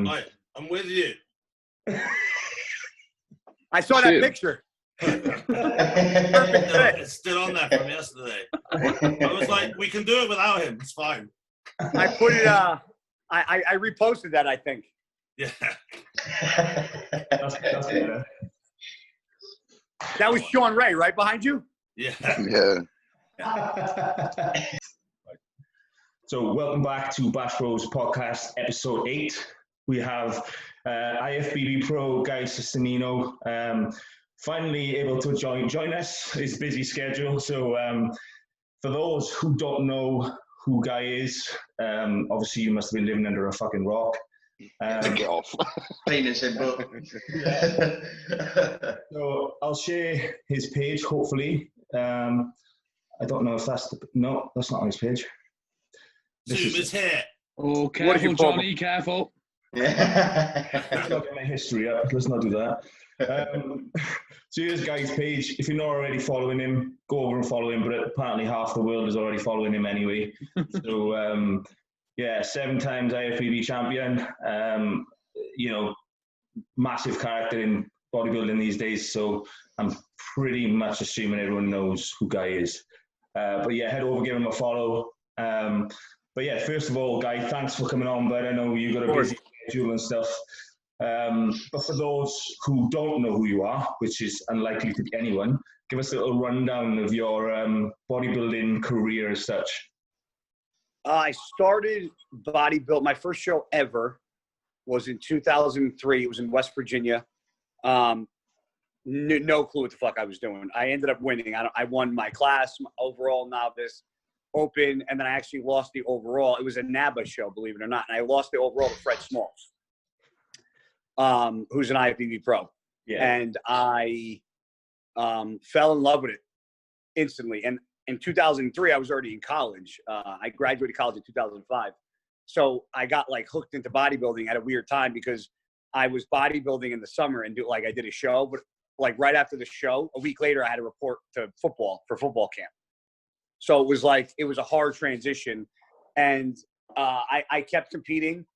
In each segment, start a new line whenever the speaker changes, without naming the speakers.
Right, I'm with you.
I saw that picture.
Perfect. It's still on there from yesterday. I was like, we can do it without him. It's fine.
I put it. I reposted that. I think.
Yeah.
That's better.
That was Sean Ray right behind you.
Yeah.
So welcome back to Bash Bros Podcast, episode 8. We have Ifbb Pro Guy Cisternino finally able to join us. His busy schedule. So for those who don't know who Guy is, obviously you must have been living under a fucking rock.
Take it off.
Penis in book.
So I'll share his page, hopefully. I don't know if that's no, that's not on his page.
Zoom is here.
Oh, careful, Johnny, careful.
Let's not get my history up. Let's not do that. So here's Guy's page. If you're not already following him, go over and follow him. But apparently half the world is already following him anyway. So yeah, 7 times Ifbb champion. You know, massive character in bodybuilding these days. So I'm pretty much assuming everyone knows who Guy is. But yeah, head over, give him a follow. But yeah, first of all, Guy, thanks for coming on. But I know you got a busy schedule and stuff. But for those who don't know who you are, which is unlikely to be anyone, give us a little rundown of your bodybuilding career as such.
I started bodybuilding. My first show ever was in 2003. It was in West Virginia. No clue what the fuck I was doing. I ended up winning. I won my class, my overall novice, open, and then I actually lost the overall. It was a NABA show, believe it or not, and I lost the overall to Fred Smalls, who's an Ifbb Pro. Yeah. And I fell in love with it instantly. And in 2003, I was already in college. I graduated college in 2005. So I got like hooked into bodybuilding at a weird time because I was bodybuilding in the summer and I did a show, but like right after the show, a week later, I had to report to football camp. So it was a hard transition. And I kept competing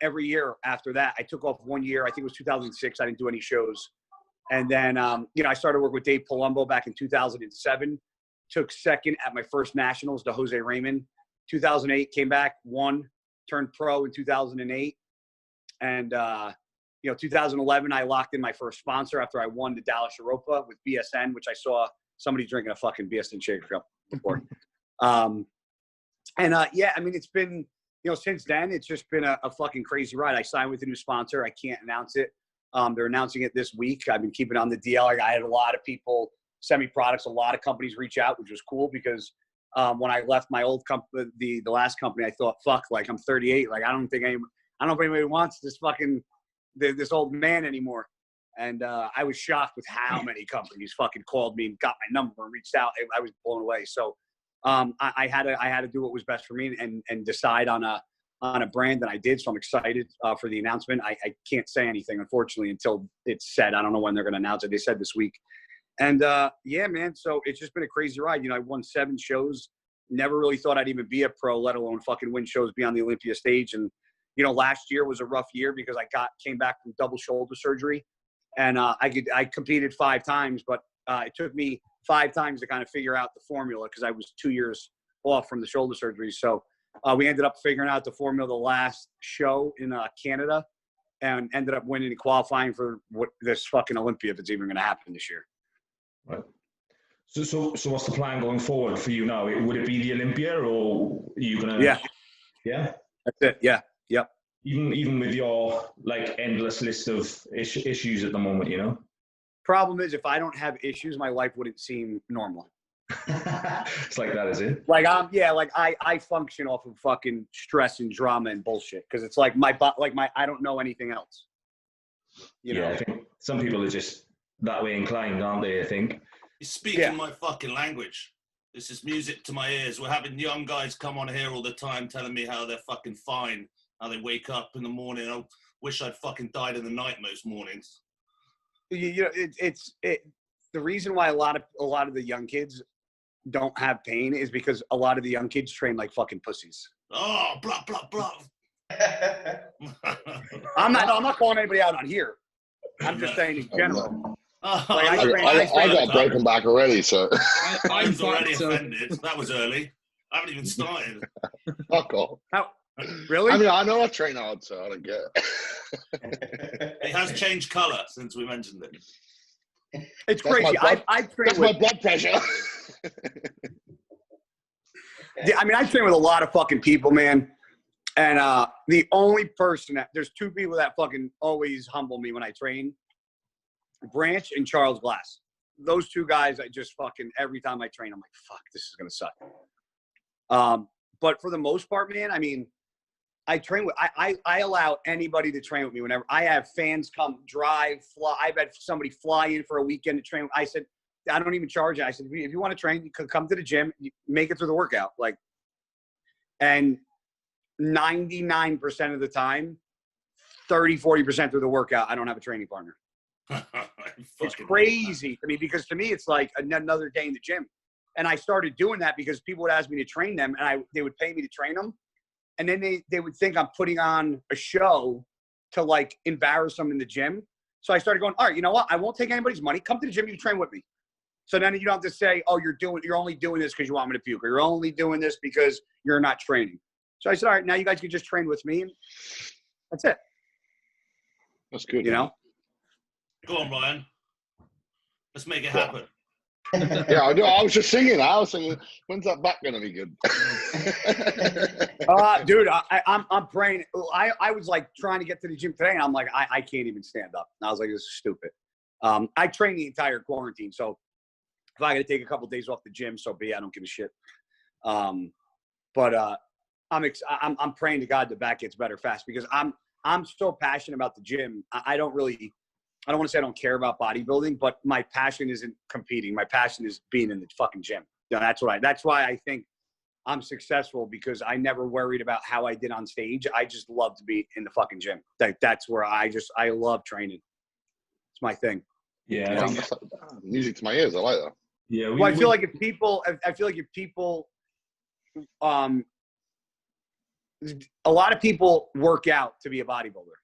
every year after that. I took off 1 year. I think it was 2006. I didn't do any shows. And then, I started work with Dave Palumbo back in 2007. Took second at my first nationals to Jose Raymond. 2008, came back, won, turned pro in 2008. And, 2011, I locked in my first sponsor after I won the Dallas Europa with BSN, which I saw somebody drinking a fucking BSN shaker cup before. It's been, since then, it's just been a fucking crazy ride. I signed with a new sponsor. I can't announce it. They're announcing it this week. I've been keeping on the DL. I had a lot of people send me products. A lot of companies reach out, which was cool because when I left my old company, the last company, I thought, fuck, like I'm 38. Like, I don't know if anybody wants this old man anymore. And I was shocked with how many companies fucking called me and got my number and reached out. I was blown away. So I had to do what was best for me and decide on a brand, and I did. So I'm excited for the announcement. I can't say anything, unfortunately, until it's said. I don't know when they're going to announce it. They said this week. And yeah, man, so it's just been a crazy ride. I won 7 shows. Never really thought I'd even be a pro, let alone fucking win shows, be on the Olympia stage. And, last year was a rough year because I came back from double shoulder surgery. And I competed 5 times, but it took me 5 times to kind of figure out the formula because I was 2 years off from the shoulder surgery. So we ended up figuring out the formula the last show in Canada and ended up winning and qualifying for this fucking Olympia if it's even going to happen this year.
Right. So what's the plan going forward for you now? Would it be the Olympia or are you going to?
Yeah.
Yeah?
That's it. Yeah. Yep.
Even with your endless list of issues at the moment,
Problem is, if I don't have issues, my life wouldn't seem normal.
It's like that, is it?
I function off of fucking stress and drama and bullshit because it's like I don't know anything else.
I think some people are just that way inclined, aren't they? I think.
You're speaking my fucking language. This is music to my ears. We're having young guys come on here all the time telling me how they're fucking fine, how they wake up in the morning. I wish I'd fucking died in the night most mornings.
It's the reason why a lot of the young kids don't have pain is because a lot of the young kids train like fucking pussies.
Oh, blah, blah, blah.
I'm not calling anybody out on here. I'm just saying in general.
I got broken back already, so.
I'm already offended. That was early. I haven't even started.
Fuck off.
How? Really?
I mean, I know I train hard, so I don't get it.
It has changed colour since we mentioned it.
It's crazy.
That's my blood pressure.
I mean, I train with a lot of fucking people, man. And the only person there's two people that fucking always humble me when I train. Branch and Charles Glass. Those two guys, I just fucking, every time I train, I'm like, fuck, this is going to suck. But for the most part, man, I mean, I train with, I allow anybody to train with me whenever. I have fans come drive, fly. I've had somebody fly in for a weekend to train. I said, I don't even charge you. I said, if you want to train, you could come to the gym, make it through the workout. Like, and 99% of the time, 30-40% through the workout, I don't have a training partner. It's crazy to me, because to me, it's like another day in the gym. And I started doing that because people would ask me to train them, and they would pay me to train them. And then they would think I'm putting on a show to like embarrass them in the gym. So I started going, all right, you know what? I won't take anybody's money. Come to the gym, you train with me. So then you don't have to say, oh, you're only doing this because you want me to puke, or you're only doing this because you're not training. So I said, all right, now you guys can just train with me. And that's it.
That's good.
You know?
Go on, Ryan. Let's make it happen.
Yeah, I do. I was just singing. I was singing, when's that back going to be good?
Dude, I'm praying. I was like trying to get to the gym today, and I'm like, I can't even stand up. And I was like, this is stupid. I trained the entire quarantine, so if I got to take a couple of days off the gym, so be it. I don't give a shit. But I'm praying to God the back gets better fast, because I'm so passionate about the gym. I don't want to say I don't care about bodybuilding, but my passion isn't competing. My passion is being in the fucking gym. That's why I think I'm successful, because I never worried about how I did on stage. I just love to be in the fucking gym. That's where I love training. It's my thing.
Yeah.
Music to my ears. I like that.
Yeah.
I feel like if people, a lot of people work out to be a bodybuilder.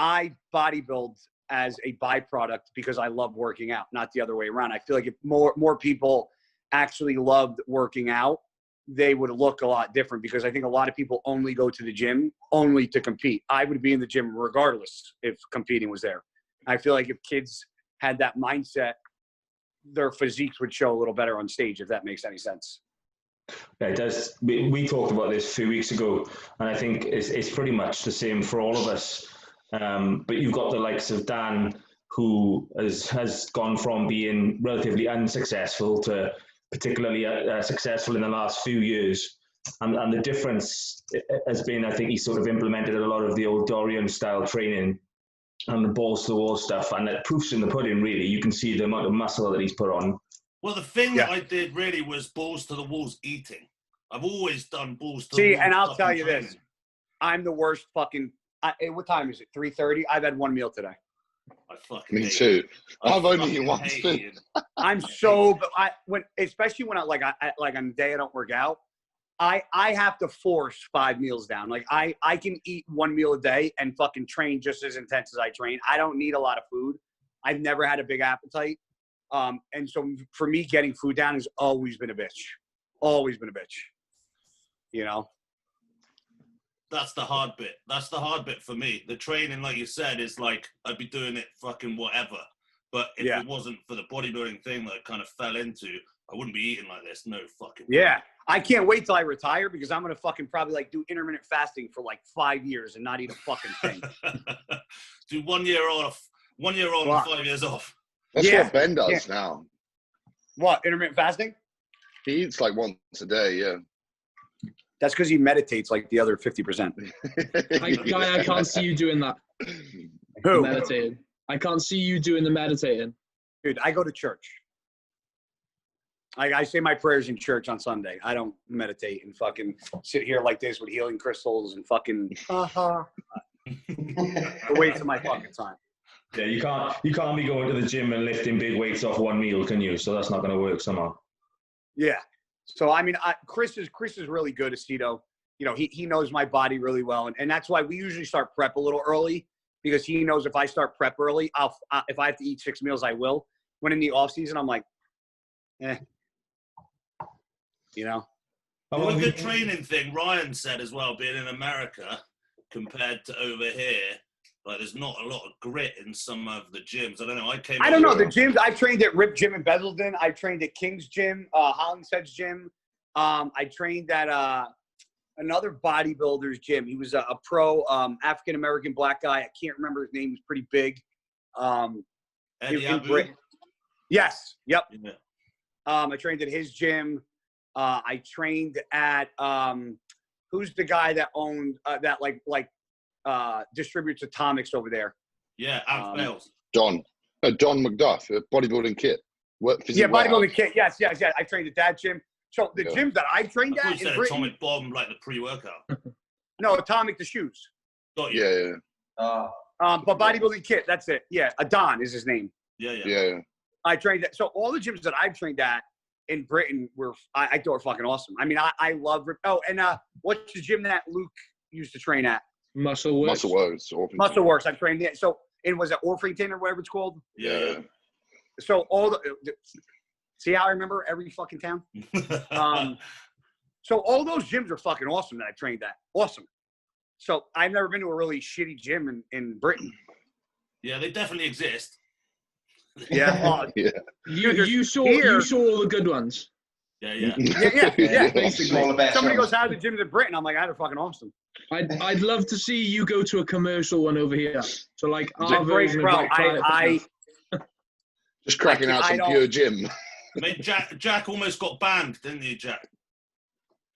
I bodybuild as a byproduct because I love working out, not the other way around. I feel like if more people actually loved working out, they would look a lot different, because I think a lot of people only go to the gym only to compete. I would be in the gym regardless if competing was there. I feel like if kids had that mindset, their physiques would show a little better on stage, if that makes any sense.
Yeah, it does. We talked about this a few weeks ago, and I think it's pretty much the same for all of us. But you've got the likes of Dan, who has gone from being relatively unsuccessful to particularly successful in the last few years. And the difference has been, I think he sort of implemented a lot of the old Dorian style training and the balls to the wall stuff. And it proof's in the pudding, really. You can see the amount of muscle that he's put on.
Well, the thing that I did really was balls to the walls eating. I've always done balls to the walls.
See, and I'll tell you this. I'm the worst fucking... what time is it? 3:30? I've had one meal today.
I fucking
Me too. I've only eaten once too.
I'm so... especially when on the day I don't work out, I have to force 5 meals down. Like, I can eat one meal a day and fucking train just as intense as I train. I don't need a lot of food. I've never had a big appetite. And so for me, getting food down has always been a bitch. Always been a bitch. You know?
That's the hard bit. That's the hard bit for me. The training, like you said, is like, I'd be doing it fucking whatever. But if it wasn't for the bodybuilding thing that I kind of fell into, I wouldn't be eating like this. No fucking way.
Yeah. I can't wait till I retire, because I'm going to fucking probably like do intermittent fasting for like 5 years and not eat a fucking thing.
Do 1 year off, 1 year on, and 5 years off.
That's what Ben does now.
What, intermittent fasting?
He eats like once a day, yeah.
That's because he meditates like the other 50%.
I can't see you doing that.
Who?
Meditating. I can't see you doing the meditating.
Dude, I go to church. I say my prayers in church on Sunday. I don't meditate and fucking sit here like this with healing crystals and fucking waste of my fucking time.
Yeah, you can't be going to the gym and lifting big weights off one meal, can you? So that's not going to work somehow.
Yeah. So I mean, Chris is really good, Aceto. you know, he knows my body really well. And that's why we usually start prep a little early, because he knows if I start prep early, if I have to eat 6 meals, I will. When in the off season, I'm like, you know.
Well, a good training thing, Ryan said as well, being in America compared to over here, like there's not a lot of grit in some of the gyms. I don't know.
I don't know. The gyms, I've trained at Rip Gym in Basildon. I trained at King's Gym, Hollingshead's gym. I trained at another bodybuilder's gym. He was a pro African-American black guy. I can't remember his name. He was pretty big. In Britain. Yes. Yep.
Yeah.
I trained at his gym. I trained at who's the guy that owned that distributes Atomics over there?
Yeah, Alex Bales.
Don McDuff, Bodybuilding Kit.
Bodybuilding Kit. Yes. I trained at that gym. So the gyms that I trained at in Britain.
Atomic Bomb, like the pre-workout.
No, Atomic the shoes.
Got you.
Yeah.
But Bodybuilding Kit. That's it. Yeah, Adon is his name.
Yeah.
I trained at. So all the gyms that I've trained at in Britain I thought were fucking awesome. I mean, I love. Oh, and what's the gym that Luke used to train at?
Muscle Works.
Muscle Works. I trained there. So it was at Orpington or whatever it's called.
Yeah.
So all the see how I remember every fucking town. So all those gyms are fucking awesome that I trained at. Awesome. So I've never been to a really shitty gym in Britain.
Yeah, they definitely exist.
Yeah.
You saw all the good ones.
Yeah.
Basically, somebody goes out of the gym in Britain. I'm like, they're fucking awesome.
I'd love to see you go to a commercial one over here. So like our version
bro,
of
just cracking out some pure gym.
Mate, Jack almost got banned, didn't he, Jack?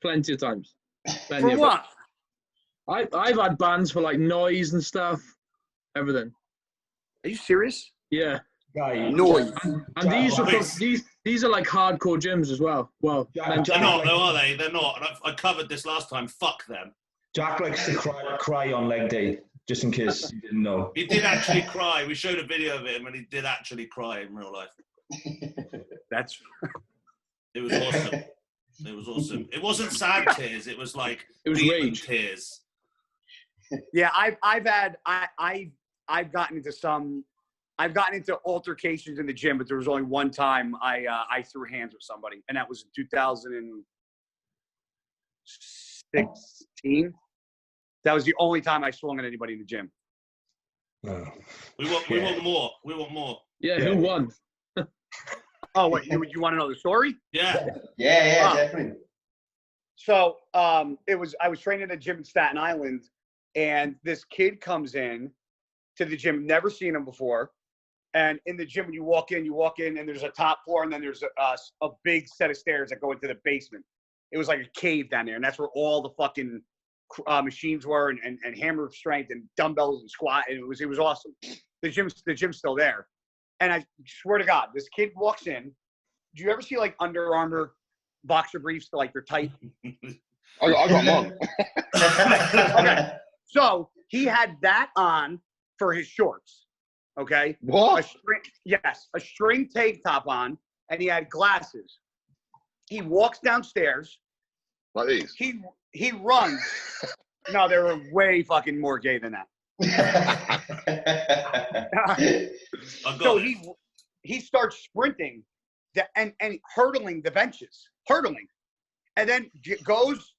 Plenty of times.
For what?
I've had bans for like noise and stuff, everything.
Are you serious?
Yeah.
Guy,
noise.
And these are like hardcore gyms as well. Well,
they're not, though, are they? They're not. And I covered this last time. Fuck them.
Jack likes to cry on leg day, just in case you didn't know.
He did actually cry. We showed a video of him, and he did actually cry in real life. It was awesome. It was awesome. It wasn't sad tears. It was like
rage
tears.
Yeah, I've gotten into altercations in the gym, but there was only one time I threw hands with somebody, and that was in 2016. That was the only time I swung at anybody in the gym.
We want more. We want more.
Yeah, who won?
Oh, wait, you want to know the story?
Yeah.
Yeah, definitely.
So I was training at a gym in Staten Island, and this kid comes in to the gym, never seen him before. And in the gym, when you walk in, and there's a top floor, and then there's a big set of stairs that go into the basement. It was like a cave down there, and that's where all the fucking machines were, and hammer strength and dumbbells and squat, and it was awesome. The gym's still there. And I swear to God, this kid walks in. Do you ever see like Under Armour boxer briefs that like they're tight?
I got one.
Okay. So he had that on for his shorts. Okay.
What?
A string tank top on, and he had glasses. He walks downstairs.
Like these?
He runs. No, they were way fucking more gay than that. So he starts sprinting and hurdling the benches, and then goes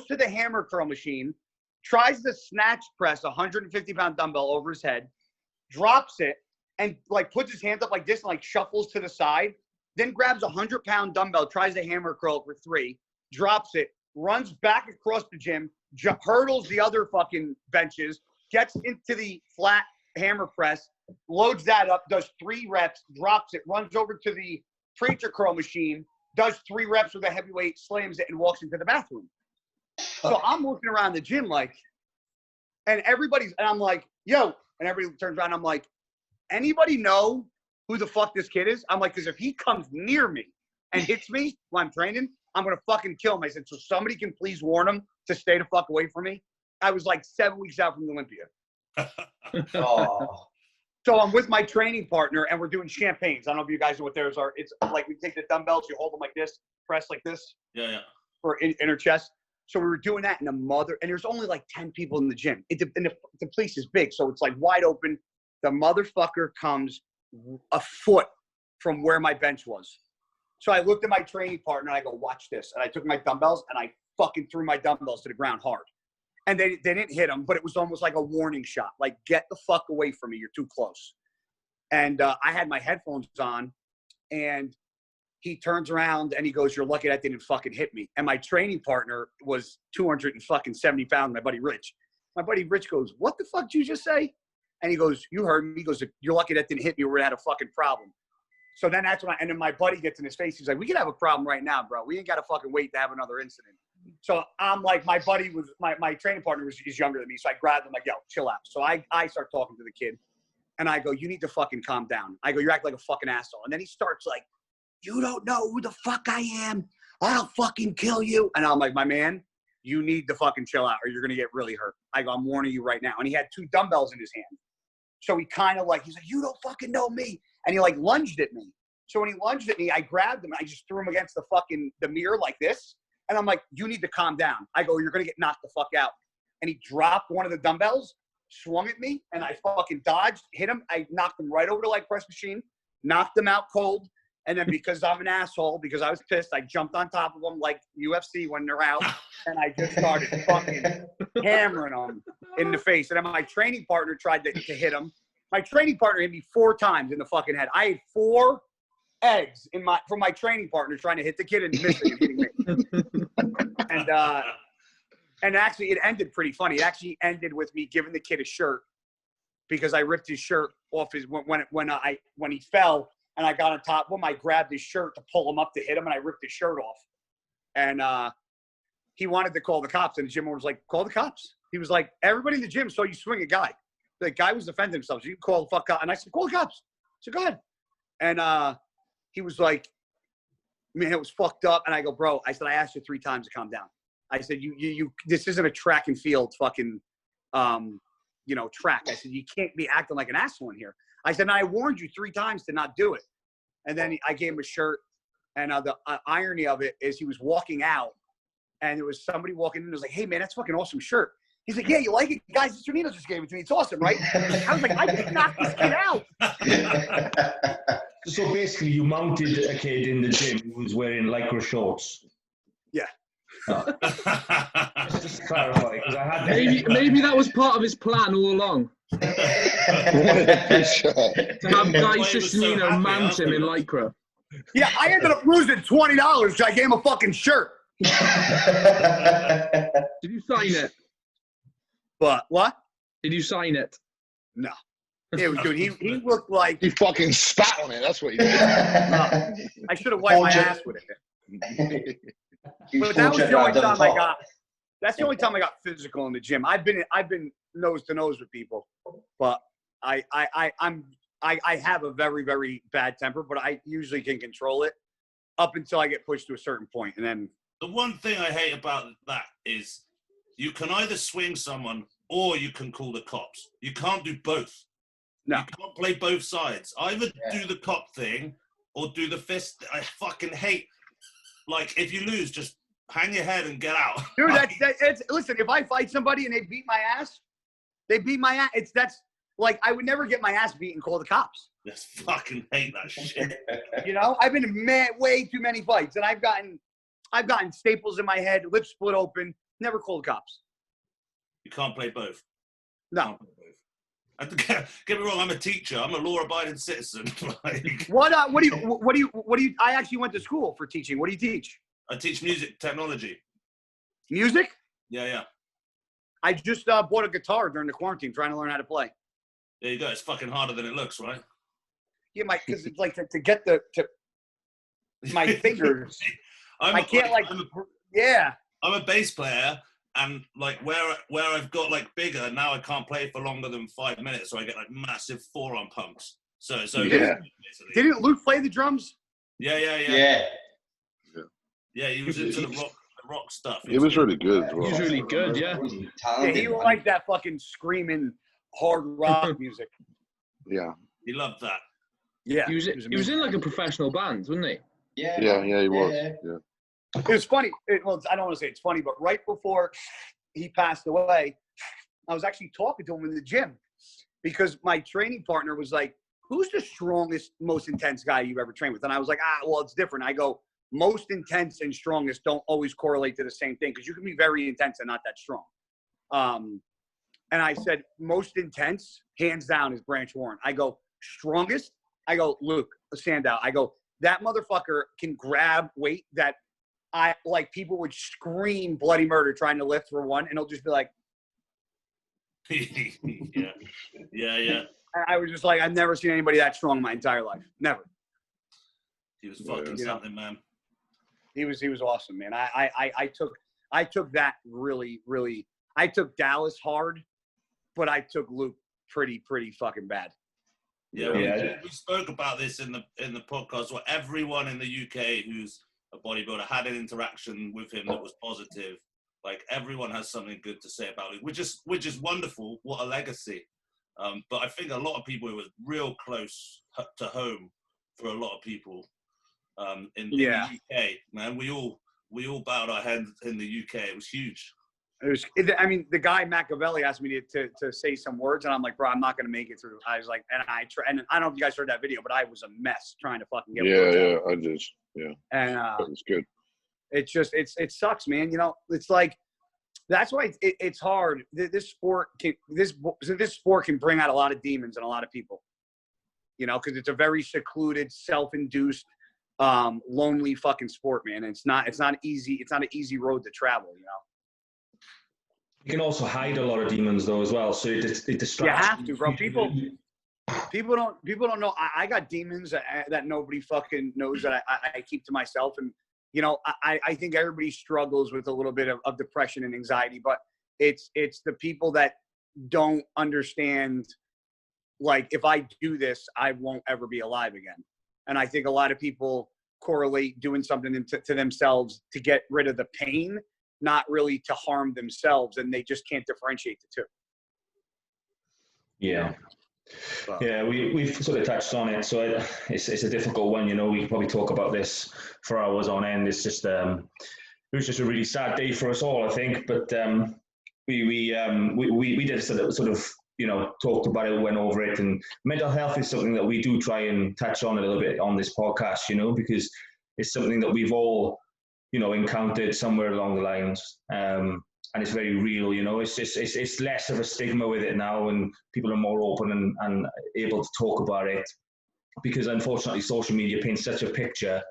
to the hammer curl machine, tries to snatch press a 150-pound dumbbell over his head, drops it, and like puts his hands up like this and like shuffles to the side, then grabs a 100-pound dumbbell, tries to hammer curl for 3, drops it, runs back across the gym, hurdles the other fucking benches, gets into the flat hammer press, loads that up, does 3 reps, drops it, runs over to the preacher curl machine, does 3 reps with a heavyweight, slams it, and walks into the bathroom. So I'm looking around the gym like, and I'm like, yo, and everybody turns around, I'm like, anybody know who the fuck this kid is? I'm like, because if he comes near me and hits me while I'm training, I'm going to fucking kill him. I said, so somebody can please warn him to stay the fuck away from me. I was like 7 weeks out from the Olympia.
Oh.
So I'm with my training partner, and we're doing champagnes. I don't know if you guys know what theirs are. It's like we take the dumbbells, you hold them like this, press like this.
Yeah.
For inner chest. So we were doing that, and there's only like 10 people in the gym. And the place is big, so it's like wide open. The motherfucker comes a foot from where my bench was. So I looked at my training partner, and I go, watch this. And I took my dumbbells, and I fucking threw my dumbbells to the ground hard. And they didn't hit him, but it was almost like a warning shot. Like, get the fuck away from me. You're too close. And I had my headphones on, and he turns around, and he goes, you're lucky that didn't fucking hit me. And my training partner was 270 pounds, my buddy Rich. My buddy Rich goes, what the fuck did you just say? And he goes, you heard me. He goes, you're lucky that didn't hit me. We would have had a fucking problem. So then that's when and then my buddy gets in his face. He's like, we could have a problem right now, bro. We ain't got to fucking wait to have another incident. So I'm like, my buddy was, my training partner is younger than me. So I grabbed him like, yo, chill out. So I start talking to the kid, and I go, you need to fucking calm down. I go, you act like a fucking asshole. And then he starts like, you don't know who the fuck I am. I'll fucking kill you. And I'm like, my man, you need to fucking chill out or you're going to get really hurt. I go, I'm warning you right now. And he had 2 dumbbells in his hand. So he kind of like, he's like, you don't fucking know me. And he like lunged at me. So when he lunged at me, I grabbed him and I just threw him against the mirror like this. And I'm like, you need to calm down. I go, you're going to get knocked the fuck out. And he dropped one of the dumbbells, swung at me, and I fucking dodged, hit him. I knocked him right over the leg press machine, knocked him out cold. And then because I'm an asshole, because I was pissed, I jumped on top of him like UFC when they're out. And I just started fucking hammering him in the face. And then my training partner tried to hit him. My training partner hit me 4 times in the fucking head. I had 4 eggs from my training partner trying to hit the kid and missing and hitting me. And actually it ended pretty funny. It actually ended with me giving the kid a shirt because I ripped his shirt off when he fell and I got on top of him. I grabbed his shirt to pull him up to hit him and I ripped his shirt off. And he wanted to call the cops and the gym owner was like, call the cops. He was like, everybody in the gym saw you swing a guy. The guy was defending himself. So you can call the fuck out. And I said, call the cops. So go ahead. And he was like, man, it was fucked up. And I go, bro, I said, I asked you 3 times to calm down. I said, you this isn't a track and field fucking, track. I said, you can't be acting like an asshole in here. I said, and I warned you 3 times to not do it. And then I gave him a shirt. And the irony of it is he was walking out and there was somebody walking in and was like, hey man, that's fucking awesome shirt. He's like, yeah, you like it? Guys, Cisternino just gave it to me. It's awesome, right? I was like, I just knocked this kid out.
So basically, you mounted a kid in the gym who was wearing Lycra shorts.
Yeah.
Oh. Just to clarify, because I had
maybe that was part of his plan all along. To have Guy Cisternino mount him in Lycra.
Yeah, I ended up losing $20 because I gave him a fucking shirt.
Did you sign it?
But what?
Did you sign it?
No. It was good. He looked like
He fucking spat on it. That's what he did.
I should have wiped my ass with it. But that was the only time I got. That's the only time I got physical in the gym. I've been nose to nose with people, but I have a very, very bad temper, but I usually can control it up until I get pushed to a certain point, and then.
The one thing I hate about that is you can either swing someone or you can call the cops. You can't do both.
No.
You can't play both sides. Either do the cop thing or do the fist. I fucking hate. Like, if you lose, just hang your head and get out.
Dude, listen, if I fight somebody and they beat my ass, they beat my ass. That's like, I would never get my ass beat and call the cops.
Just fucking hate that shit.
You know, I've been in way too many fights, and I've gotten staples in my head, lips split open, never called the cops.
You can't play both.
No.
Get me wrong, I'm a teacher. I'm a law-abiding citizen. Like,
What do you, I actually went to school for teaching. What do you teach?
I teach music technology.
Music?
Yeah.
I just bought a guitar during the quarantine trying to learn how to play.
There you go. It's fucking harder than it looks, right?
Yeah, because it's like to get my fingers. I can't I'm a bass player, and like where I've got like bigger now, I can't play for longer than 5 minutes, so I get like massive forearm pumps. So yeah. Didn't Luke play the drums?
Yeah. Yeah, he was into the rock stuff.
He was really good as well.
He's really good, yeah.
Yeah, he liked that fucking screaming hard rock music.
Yeah.
He loved that.
Yeah.
He was in like a professional band, wasn't he?
Yeah, he was. Yeah.
It was funny. Well, I don't want to say it's funny, but right before he passed away, I was actually talking to him in the gym because my training partner was like, who's the strongest, most intense guy you've ever trained with? And I was like, well, it's different. I go, most intense and strongest don't always correlate to the same thing because you can be very intense and not that strong. And I said, most intense, hands down, is Branch Warren. I go, strongest? I go, Luke Sandow. I go, that motherfucker can grab weight that people would scream bloody murder trying to lift for one, and he'll just be like,
yeah.
I was just like, I've never seen anybody that strong in my entire life. Never.
He was fucking something, man.
He was awesome, man. I took that really, really. I took Dallas hard, but I took Luke pretty fucking bad.
Yeah. We spoke about this in the podcast where everyone in the UK who's a bodybuilder had an interaction with him that was positive. Like, everyone has something good to say about it, which is wonderful. What a legacy. But I think a lot of people, it was real close to home for a lot of people in the UK. Man, we all bowed our heads in the UK. It was huge.
The guy Machiavelli asked me to say some words, and I'm like, bro, I'm not going to make it through. I was like, and I don't know if you guys heard that video, but I was a mess trying to fucking get words out.
I did. Yeah.
And
it's good.
It's just, it sucks, man. You know, it's like, that's why it's hard. This sport can bring out a lot of demons in a lot of people, you know, because it's a very secluded, self-induced, lonely fucking sport, man. And it's not easy. It's not an easy road to travel, you know.
You can also hide a lot of demons though as well, so it distracts.
You have to, bro. People don't know. I got demons that nobody fucking knows that I keep to myself, and you know, I think everybody struggles with a little bit of depression and anxiety, but it's the people that don't understand. Like, if I do this, I won't ever be alive again. And I think a lot of people correlate doing something to themselves to get rid of the pain, not really to harm themselves, and they just can't differentiate the two.
Yeah. Yeah, we've sort of touched on it, so it's a difficult one, you know. We could probably talk about this for hours on end. It's just it was just a really sad day for us all, I think. But we did sort of you know, talked about it, went over it, and mental health is something that we do try and touch on a little bit on this podcast, you know, because it's something that we've all, you know, encountered somewhere along the lines, and it's very real, you know. It's less of a stigma with it now, and people are more open and able to talk about it, because unfortunately social media paints such a picture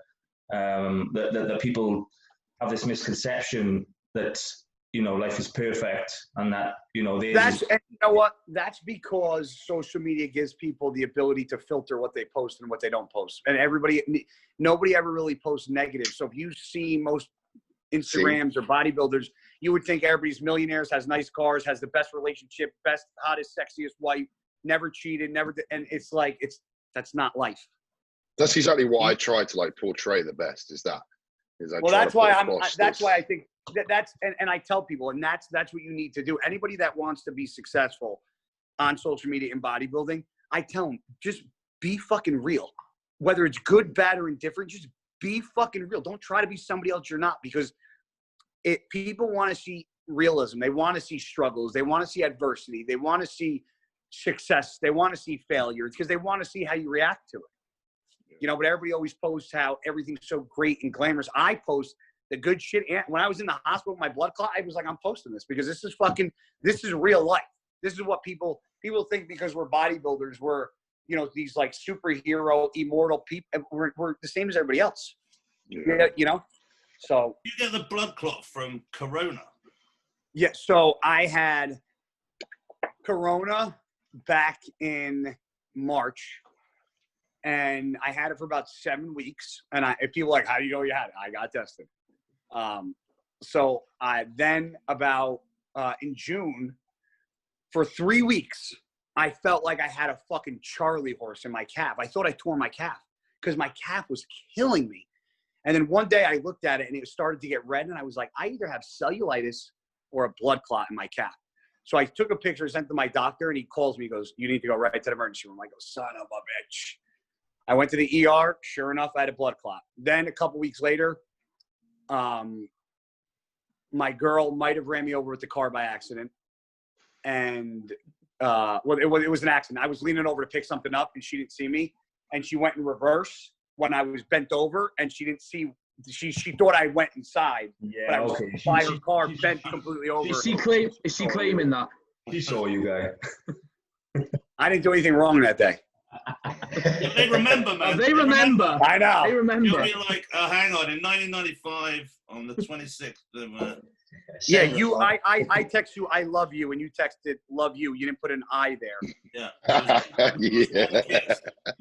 that people have this misconception that, you know, life is perfect, and that, you know, and
you know what? That's because social media gives people the ability to filter what they post and what they don't post. And nobody ever really posts negative. So if you see most Instagrams or bodybuilders, you would think everybody's millionaires, has nice cars, has the best relationship, best, hottest, sexiest wife, never cheated, and it's like, that's not life.
That's exactly what I try to like portray the best.
That's why I think that's and I tell people, and that's what you need to do. Anybody that wants to be successful on social media in bodybuilding, I tell them, just be fucking real. Whether it's good, bad, or indifferent, just be fucking real. Don't try to be somebody else you're not, because people want to see realism. They want to see struggles. They want to see adversity. They want to see success. They want to see failure. It's because they want to see how you react to it. You know, but everybody always posts how everything's so great and glamorous. I post the good shit. And when I was in the hospital with my blood clot, I was like, I'm posting this because this is real life. This is what people think, because we're bodybuilders, we're, you know, these like superhero, immortal people. We're the same as everybody else. Yeah. You know? So.
You get the blood clot from Corona?
Yeah. So I had Corona back in March. And I had it for about 7 weeks. And if people are like, how do you know you had it? I got tested. So then about in June, for 3 weeks, I felt like I had a fucking Charlie horse in my calf. I thought I tore my calf because my calf was killing me. And then one day I looked at it and it started to get red. And I was like, I either have cellulitis or a blood clot in my calf. So I took a picture, sent to my doctor, and he calls me, he goes, you need to go right to the emergency room. I go, son of a bitch. I went to the ER. Sure enough, I had a blood clot. Then a couple weeks later, my girl might have ran me over with the car by accident. And well, it was an accident. I was leaning over to pick something up and she didn't see me. And she went in reverse when I was bent over and she didn't see. She thought I went inside.
Yeah,
but I was
okay.
by her car bent completely over.
Is she claiming that?
She saw you, guy.
I didn't do anything wrong that day.
They remember, man.
They remember.
I know.
They
You'll
remember.
be like, hang on, in 1995, on the 26th of...
Yeah, I text you, I love you, and you texted love you. You didn't put an I there.
Yeah.
Yeah.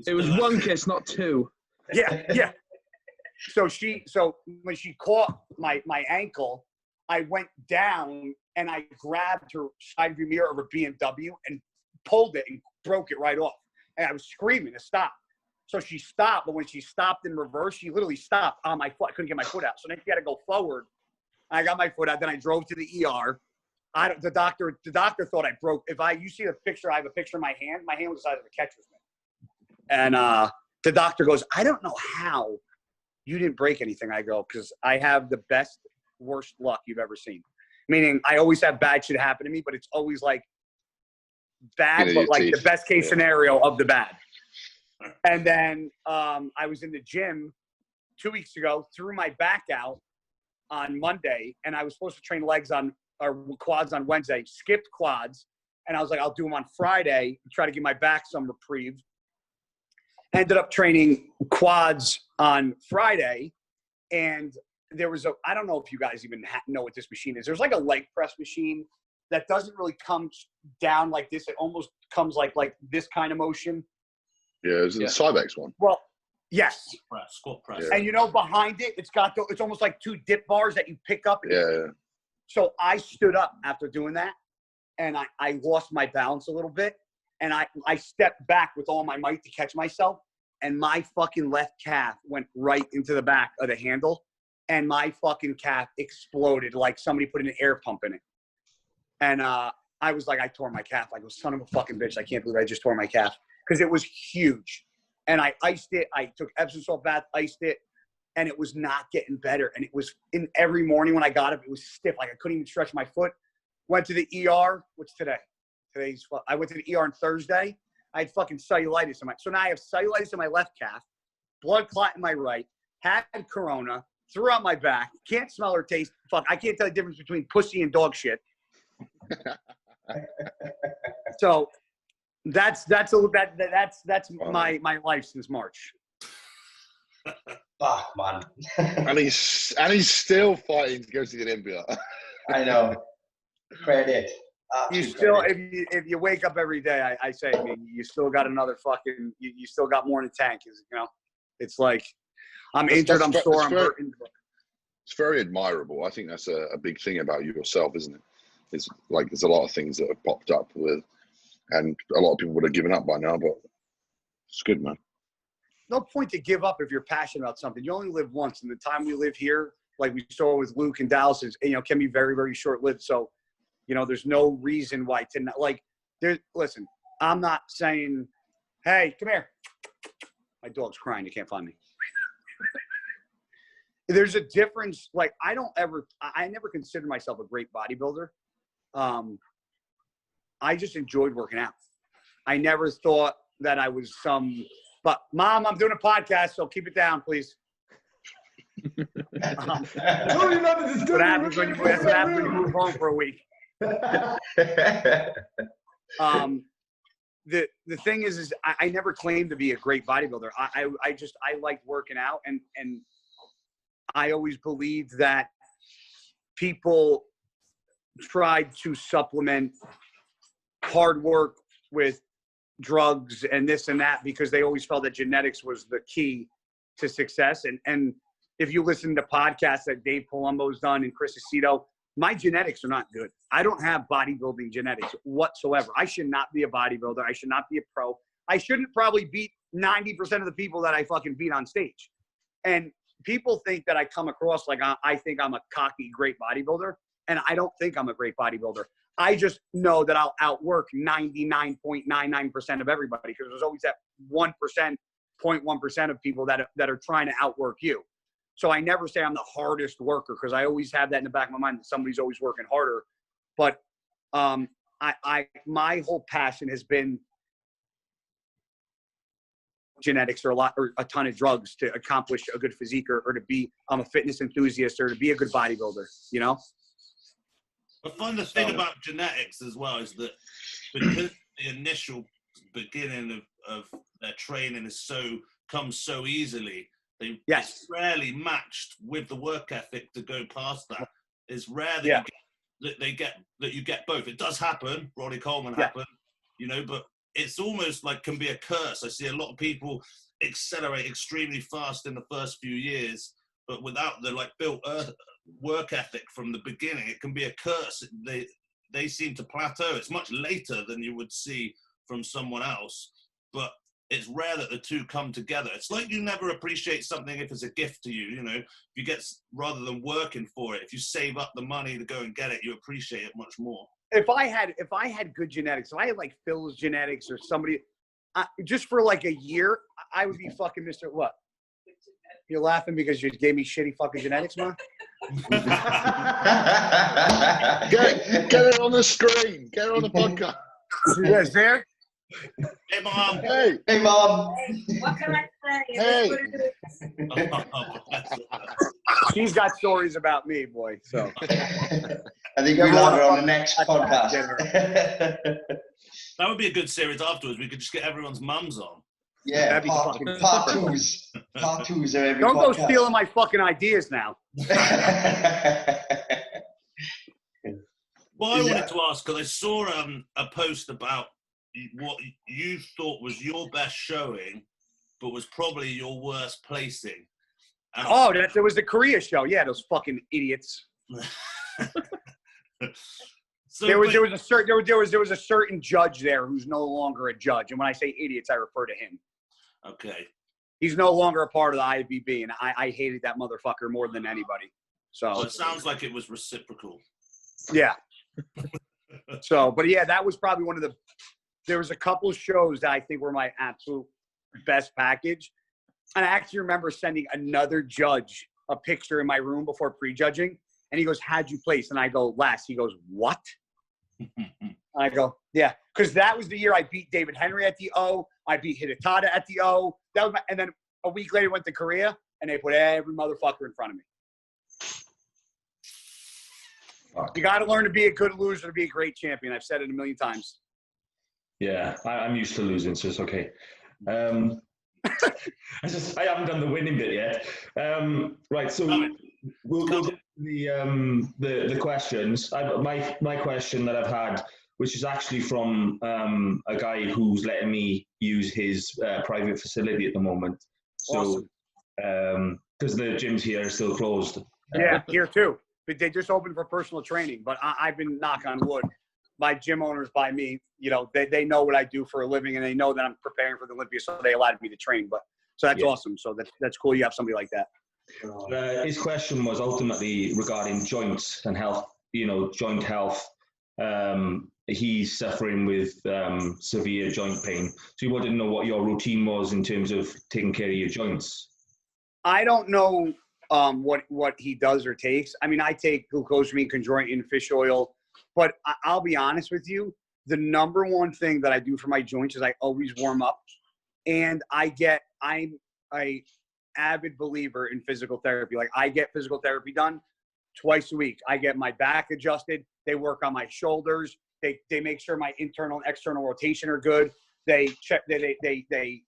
It was one kiss, not two.
Yeah. So when she caught my ankle, I went down and I grabbed her side view mirror of her BMW and pulled it and broke it right off. And I was screaming to stop. So she stopped, but when she stopped in reverse, she literally stopped on my foot. I couldn't get my foot out. So then she had to go forward. I got my foot out. Then I drove to the ER. The doctor thought I broke. You see the picture, I have a picture of my hand. My hand was the size of a catcher's mitt. And the doctor goes, I don't know how you didn't break anything. I go, because I have the best, worst luck you've ever seen. Meaning I always have bad shit happen to me, but it's always like bad, but like the best case scenario of the bad. And then I was in the gym 2 weeks ago, threw my back out on Monday, and I was supposed to train legs or quads on Wednesday, skipped quads, and I was like, I'll do them on Friday, try to give my back some reprieve. Ended up training quads on Friday, and there was I don't know if you guys even know what this machine is. There's like a leg press machine that doesn't really come down like this. It almost comes like this kind of motion.
Yeah, it was the Cybex one.
Well, yes.
Squat press.
Yeah.
And behind it, it's almost like two dip bars that you pick up.
Yeah.
So I stood up after doing that, and I lost my balance a little bit, and I stepped back with all my might to catch myself, and my fucking left calf went right into the back of the handle, and my fucking calf exploded like somebody put an air pump in it. And I was like, I tore my calf. I go, son of a fucking bitch, I can't believe I just tore my calf. Because it was huge. And I iced it. I took Epsom salt bath, iced it, and it was not getting better. And it was every morning when I got up, it was stiff. Like I couldn't even stretch my foot. Went to the ER. What's today? I went to the ER on Thursday. I had fucking cellulitis so now I have cellulitis in my left calf, blood clot in my right, had corona, threw out my back, can't smell or taste. Fuck, I can't tell the difference between pussy and dog shit. So that's my life since March.
Fuck, man.
And he's still fighting to go to the Olympia.
I know. Credit.
You still, if you wake up every day, I say, I mean, you still got another fucking, you still got more in the tank. It's like, I'm injured, I'm sore, I'm hurting.
It's very admirable. I think that's a big thing about you yourself, isn't it? It's like there's a lot of things that have popped up with, and a lot of people would have given up by now, but it's good, man.
No point to give up if you're passionate about something. You only live once, and the time we live here, like we saw with Luke and Dallas, is, can be very, very short-lived. So, there's no reason why to not, listen, I'm not saying, hey, come here. My dog's crying. You can't find me. There's a difference. Like, I never considered myself a great bodybuilder. I just enjoyed working out. I never thought that I was but Mom, I'm doing a podcast, so keep it down, please. That's what happens when you move home for a week. The thing is I never claimed to be a great bodybuilder. I liked working out, and I always believed that people tried to supplement hard work with drugs and this and that because they always felt that genetics was the key to success. And if you listen to podcasts that Dave Palumbo's done and Chris Aceto, my genetics are not good. I don't have bodybuilding genetics whatsoever. I should not be a bodybuilder. I should not be a pro. I shouldn't probably beat 90% of the people that I fucking beat on stage. And people think that I come across like I think I'm a cocky, great bodybuilder. And I don't think I'm a great bodybuilder. I just know that I'll outwork 99.99% of everybody because there's always that 1%, 0.1% of people that are trying to outwork you. So I never say I'm the hardest worker because I always have that in the back of my mind that somebody's always working harder. But my whole passion has been genetics or a ton of drugs to accomplish a good physique or to be a fitness enthusiast or to be a good bodybuilder, you know?
I find the thing about genetics as well is that because the initial beginning of their training comes so easily, it's rarely matched with the work ethic to go past that. It's rare that you get both. It does happen. Ronnie Coleman happened, you know, but it's almost like can be a curse. I see a lot of people accelerate extremely fast in the first few years, but without the like built work ethic from the beginning, it can be a curse. They seem to plateau. It's much later than you would see from someone else, but it's rare that the two come together. It's like you never appreciate something if it's a gift to you, you know. If you get, rather than working for it, if you save up the money to go and get it, you appreciate it much more.
If I had good genetics, if I had like Phil's genetics or somebody, just for like a year, I would be fucking Mr. What? You're laughing because you gave me shitty fucking genetics, man?
Get it on the screen. Get it on the podcast.
You guys there?
Hey, Mom.
Hey.
Hey, Mom.
What can I say?
Hey.
She's got stories about me, boy. So
I think I'm on her on the next podcast.
That would be a good series afterwards. We could just get everyone's mums on.
Yeah, part twos. Part twos are every
don't
podcast.
go stealing my fucking ideas now.
Well, I wanted to ask, because I saw a post about what you thought was your best showing, but was probably your worst placing. And
there was the Korea show. Yeah, those fucking idiots.
So,
there was a certain judge there who's no longer a judge, and when I say idiots, I refer to him.
Okay.
He's no longer a part of the Ifbb, and I hated that motherfucker more than anybody. So
Well, it sounds like it was reciprocal.
yeah. So, but yeah, that was probably one of the. There was a couple of shows that I think were my absolute best package, and I actually remember sending another judge a picture in my room before prejudging, and he goes, "How'd you place?" And I go, "Last." He goes, "What?" I go, "Yeah," because that was the year I beat David Henry at the O. I beat Hidetada at the O. That was and then a week later went to Korea, and they put every motherfucker in front of me. You got to learn to be a good loser to be a great champion. I've said it a million times.
Yeah, I'm used to losing, so it's okay. I haven't done the winning bit yet. Right, so we'll go to the questions. My question that I've had, which is actually from a guy who's letting me use his private facility at the moment. So, because the gyms here are still closed.
Yeah, here too. But they just opened for personal training. But I've been, knock on wood, my gym owners by me, you know, they know what I do for a living, and they know that I'm preparing for the Olympia, so they allowed me to train. But so that's awesome. So that's cool. You have somebody like that.
His question was ultimately regarding joints and health. You know, joint health. He's suffering with severe joint pain. So he wanted to know what your routine was in terms of taking care of your joints.
I don't know what he does or takes. I mean, I take glucosamine, chondroitin, fish oil, but I'll be honest with you. The number one thing that I do for my joints is I always warm up, and I'm a avid believer in physical therapy. Like, I get physical therapy done twice a week. I get my back adjusted. They work on my shoulders. They make sure my internal and external rotation are good. They check. They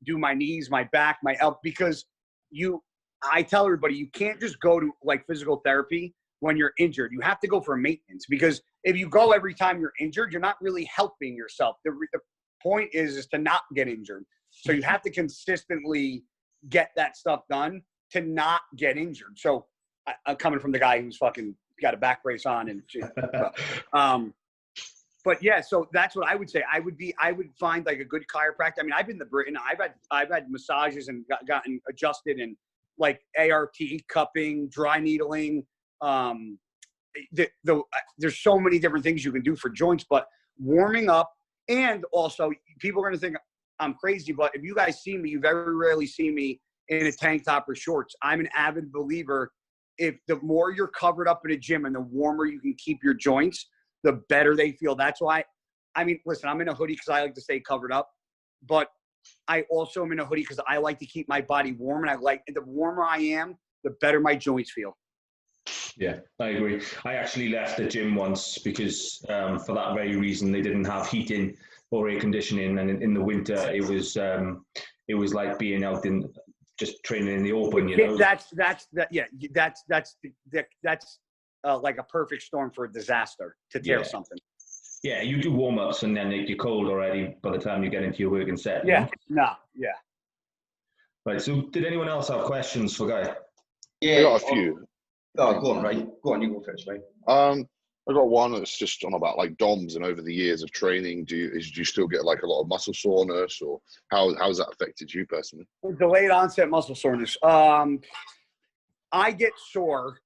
do my knees, my back, my elbow, because I tell everybody, you can't just go to like physical therapy when you're injured. You have to go for maintenance, because if you go every time you're injured, you're not really helping yourself. The point is to not get injured. So you have to consistently get that stuff done to not get injured. So I'm coming from the guy who's fucking got a back brace on and shit. But yeah, so that's what I would say. I would find like a good chiropractor. I mean, I've been to Britain. I've had massages and gotten adjusted, and like ART, cupping, dry needling. There's so many different things you can do for joints, but warming up, and also people are going to think I'm crazy, but if you guys see me, you very rarely see me in a tank top or shorts. I'm an avid believer. If the more you're covered up in a gym and the warmer you can keep your joints, the better they feel. That's why, I mean, listen, I'm in a hoodie because I like to stay covered up, but I also am in a hoodie because I like to keep my body warm, and the warmer I am, the better my joints feel.
Yeah, I agree. I actually left the gym once because for that very reason, they didn't have heating or air conditioning, and in the winter it was like being out in just training in the open. You know,
that's like a perfect storm for a disaster to tear something.
Yeah, you do warm ups and then you're cold already by the time you get into your working set.
Yeah,
you know?
yeah.
Right. So, did anyone else have questions for Guy?
Yeah.
I got a few.
Oh, go on, Ray. Go on, you go first, Ray.
I got one that's just on about like DOMs and over the years of training. Do you still get like a lot of muscle soreness, or how's that affected you personally?
Delayed onset muscle soreness. I get sore.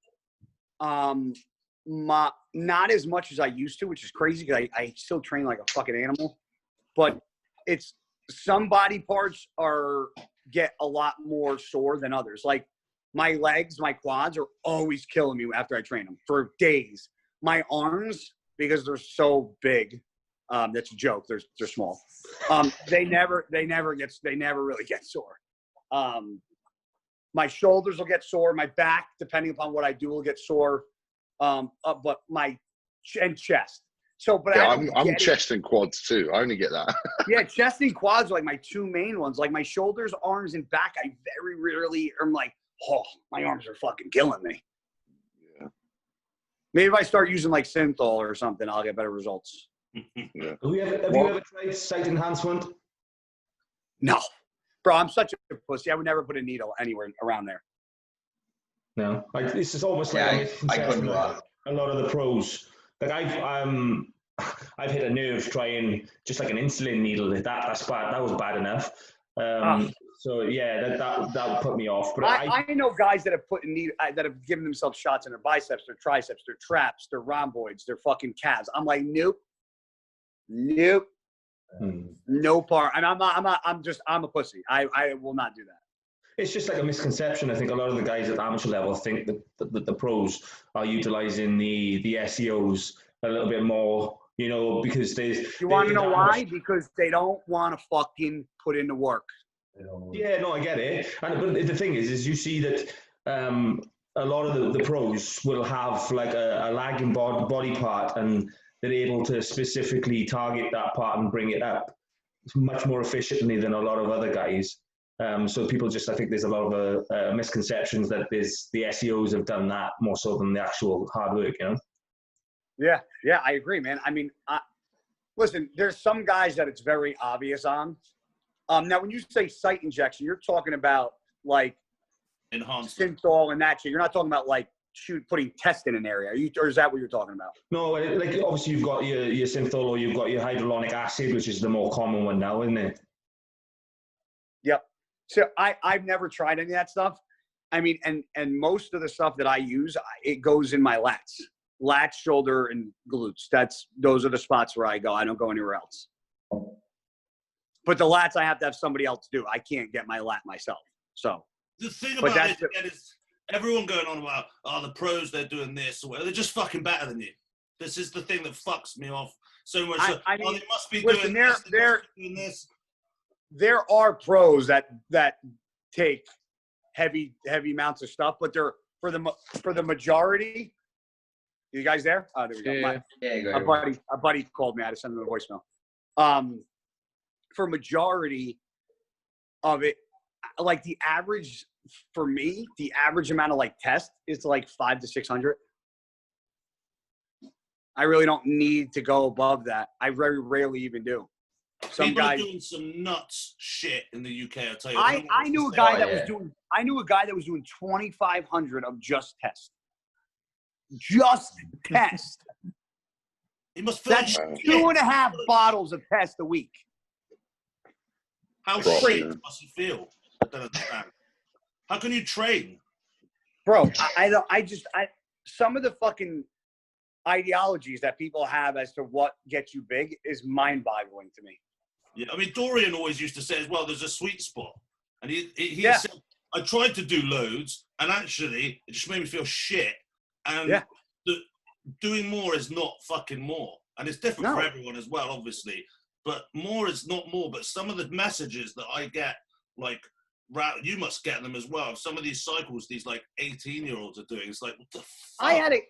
Not as much as I used to, which is crazy because I still train like a fucking animal. But it's some body parts get a lot more sore than others. Like my legs, my quads are always killing me after I train them for days. My arms, because they're so big, that's a joke. They're small. They never really get sore. My shoulders will get sore. My back, depending upon what I do, will get sore. But my chest. So, but
yeah, I'm chest and quads too. I only get that.
Yeah, chest and quads are like my two main ones. Like my shoulders, arms, and back, I very rarely am like, oh, my arms are fucking killing me.
Yeah.
Maybe if I start using like Synthol or something, I'll get better results.
Yeah.
Have you ever tried site enhancement?
No, bro, I'm such a pussy. I would never put a needle anywhere around there.
No, like this is almost like
I couldn't do that.
A lot of the pros. Like I've hit a nerve trying just like an insulin needle. That's bad. That was bad enough. So yeah, that put me off. But
I know guys that have that have given themselves shots in their biceps, their triceps, their traps, their rhomboids, their fucking calves. I'm like, nope. No part. And I'm a pussy. I will not do that.
It's just like a misconception. I think a lot of the guys at amateur level think that the pros are utilizing the SEOs a little bit more, you know, because
You want to know why? Because they don't want to fucking put in the work.
Yeah, no, I get it. But the thing is you see that a lot of the pros will have like a lagging body part, and they're able to specifically target that part and bring it up much more efficiently than a lot of other guys. So people I think there's a lot of misconceptions that the SEOs have done that more so than the actual hard work, you know?
Yeah, I agree, man. I mean, listen, there's some guys that it's very obvious on. Now, when you say site injection, you're talking about like
enhanced
Synthol and that shit. You're not talking about like putting test in an area. Or is that what you're talking about?
No, like obviously you've got your Synthol, or you've got your hyaluronic acid, which is the more common one now, isn't it?
Yep. So I've never tried any of that stuff. I mean, and most of the stuff that I use, it goes in my lats, shoulder, and glutes. Those are the spots where I go. I don't go anywhere else. But the lats, I have to have somebody else do. I can't get my lat myself. So
the thing about it is everyone going on about, the pros, they're doing this or whatever. They're just fucking better than you. This is the thing that fucks me off so much.
I mean,
they must be
listen,
doing this.
There are pros that take heavy amounts of stuff, but they're for the majority. You guys there? Oh, there we go.
Yeah,
a buddy called me. I had to send him a voicemail. For majority of it, like the average for me, the average amount of like test is like 500 to 600. I really don't need to go above that. I very rarely even do.
People are doing some nuts shit in the UK. I'll tell you.
I knew a guy that was doing. I knew a guy that was doing 2,500 of just test. Just test.
He must feel
That's 2.5 bottles of test a week.
How shit must he feel? I don't understand. How can you train,
bro? Some of the fucking ideologies that people have as to what gets you big is mind-boggling to me.
Yeah, I mean, Dorian always used to say as well, there's a sweet spot. And he said, I tried to do loads, and actually, it just made me feel shit. And doing more is not fucking more. And it's different for everyone as well, obviously. But more is not more. But some of the messages that I get, like, you must get them as well. Some of these cycles, these like 18-year-olds are doing, it's like, what the fuck?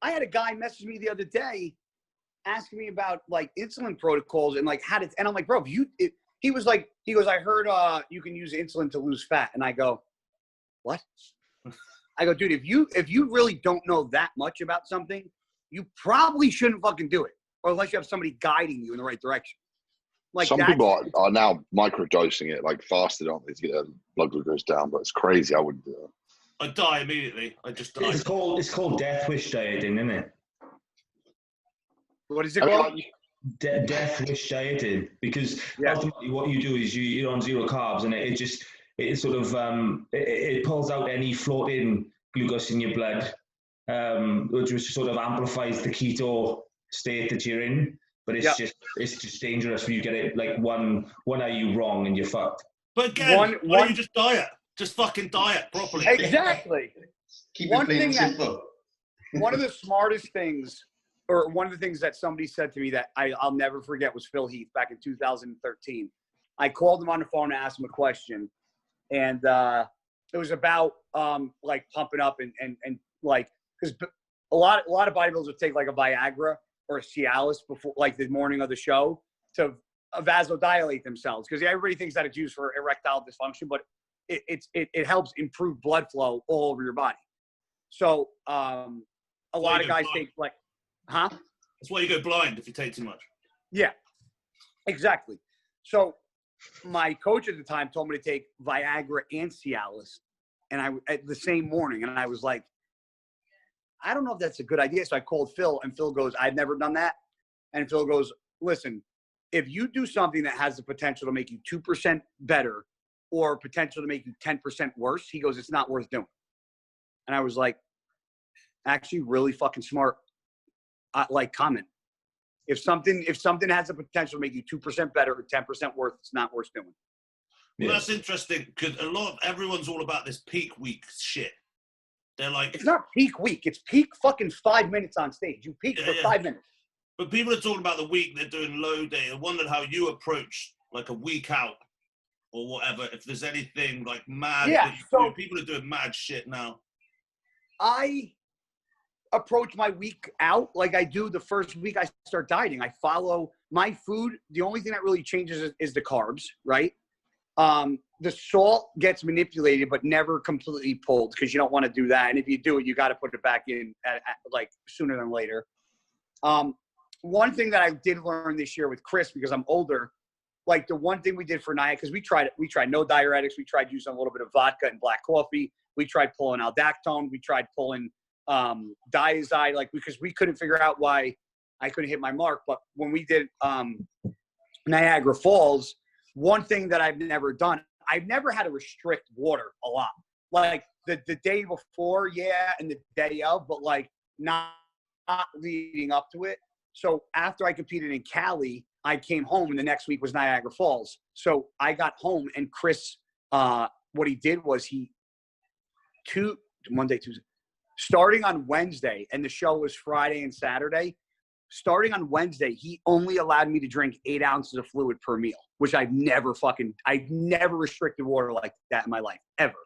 I had a guy message me the other day asking me about like insulin protocols and like how to, and I'm like, bro, he goes, I heard you can use insulin to lose fat. And I go, what? I go, dude, if you really don't know that much about something, you probably shouldn't fucking do it. Or unless you have somebody guiding you in the right direction. Like
some people are now microdosing it, like fasted, aren't they, to get their blood glucose down? But it's crazy. I wouldn't do it.
I die immediately. I just die.
It's called death wish dieting, isn't it?
What is it called?
Death wish dieting, because ultimately what you do is you're on zero carbs, and it sort of it pulls out any floating glucose in your blood, which sort of amplifies the keto state that you're in. But it's just dangerous when you get it like one are you wrong and you're fucked.
But again, why don't you just diet? Just fucking diet properly.
Exactly.
Keep it plain and simple.
One of the smartest things, or one of the things that somebody said to me that I'll never forget, was Phil Heath back in 2013. I called him on the phone and asked him a question, and it was about like pumping up and like, because a lot of bodybuilders would take like a Viagra or a Cialis before, like the morning of the show, to vasodilate themselves, because everybody thinks that it's used for erectile dysfunction, but it helps improve blood flow all over your body. So a lot of guys take like, huh?
That's why you go blind if you take too much.
Yeah, exactly. So my coach at the time told me to take Viagra and Cialis, and at the same morning, and I was like, I don't know if that's a good idea. So I called Phil, and Phil goes, I've never done that. And Phil goes, listen, if you do something that has the potential to make you 2% better or potential to make you 10% worse, he goes, it's not worth doing. And I was like, actually really fucking smart, like, comment. If something has the potential to make you 2% better or 10% worse, it's not worth doing.
Well, that's interesting, because everyone's all about this peak week shit. They're like,
it's not peak week. It's peak fucking 5 minutes on stage. You peak for 5 minutes.
But people are talking about the week they're doing low day. I wondered how you approach like a week out or whatever. If there's anything like mad, so people are doing mad shit now.
I approach my week out like I do the first week I start dieting. I follow my food. The only thing that really changes is the carbs, right? The salt gets manipulated, but never completely pulled, because you don't want to do that. And if you do it, you got to put it back in like sooner than later. One thing that I did learn this year with Chris, because I'm older, like the one thing we did for Nia, because we tried no diuretics. We tried using a little bit of vodka and black coffee. We tried pulling aldactone. We tried pulling Diazide, like, because we couldn't figure out why I couldn't hit my mark. But when we did Niagara Falls, one thing that I've never done, I've never had to restrict water a lot. Like the day before, and the day of, but like not leading up to it. So after I competed in Cali, I came home, and the next week was Niagara Falls. So I got home, and Chris, what he did was Monday, Tuesday, starting on Wednesday, and the show was Friday and Saturday. Starting on Wednesday, he only allowed me to drink 8 ounces of fluid per meal, which I've never restricted water like that in my life, ever.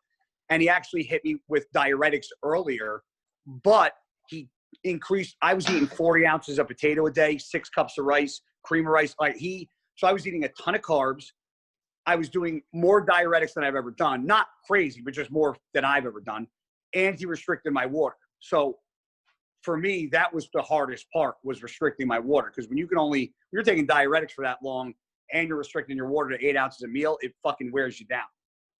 And he actually hit me with diuretics earlier, but he increased. I was eating 40 ounces of potato a day, 6 cups of rice, cream of rice. So I was eating a ton of carbs. I was doing more diuretics than I've ever done. Not crazy, but just more than I've ever done. And he restricted my water. So for me, that was the hardest part, was restricting my water. Because when you're taking diuretics for that long and you're restricting your water to 8 ounces a meal, it fucking wears you down,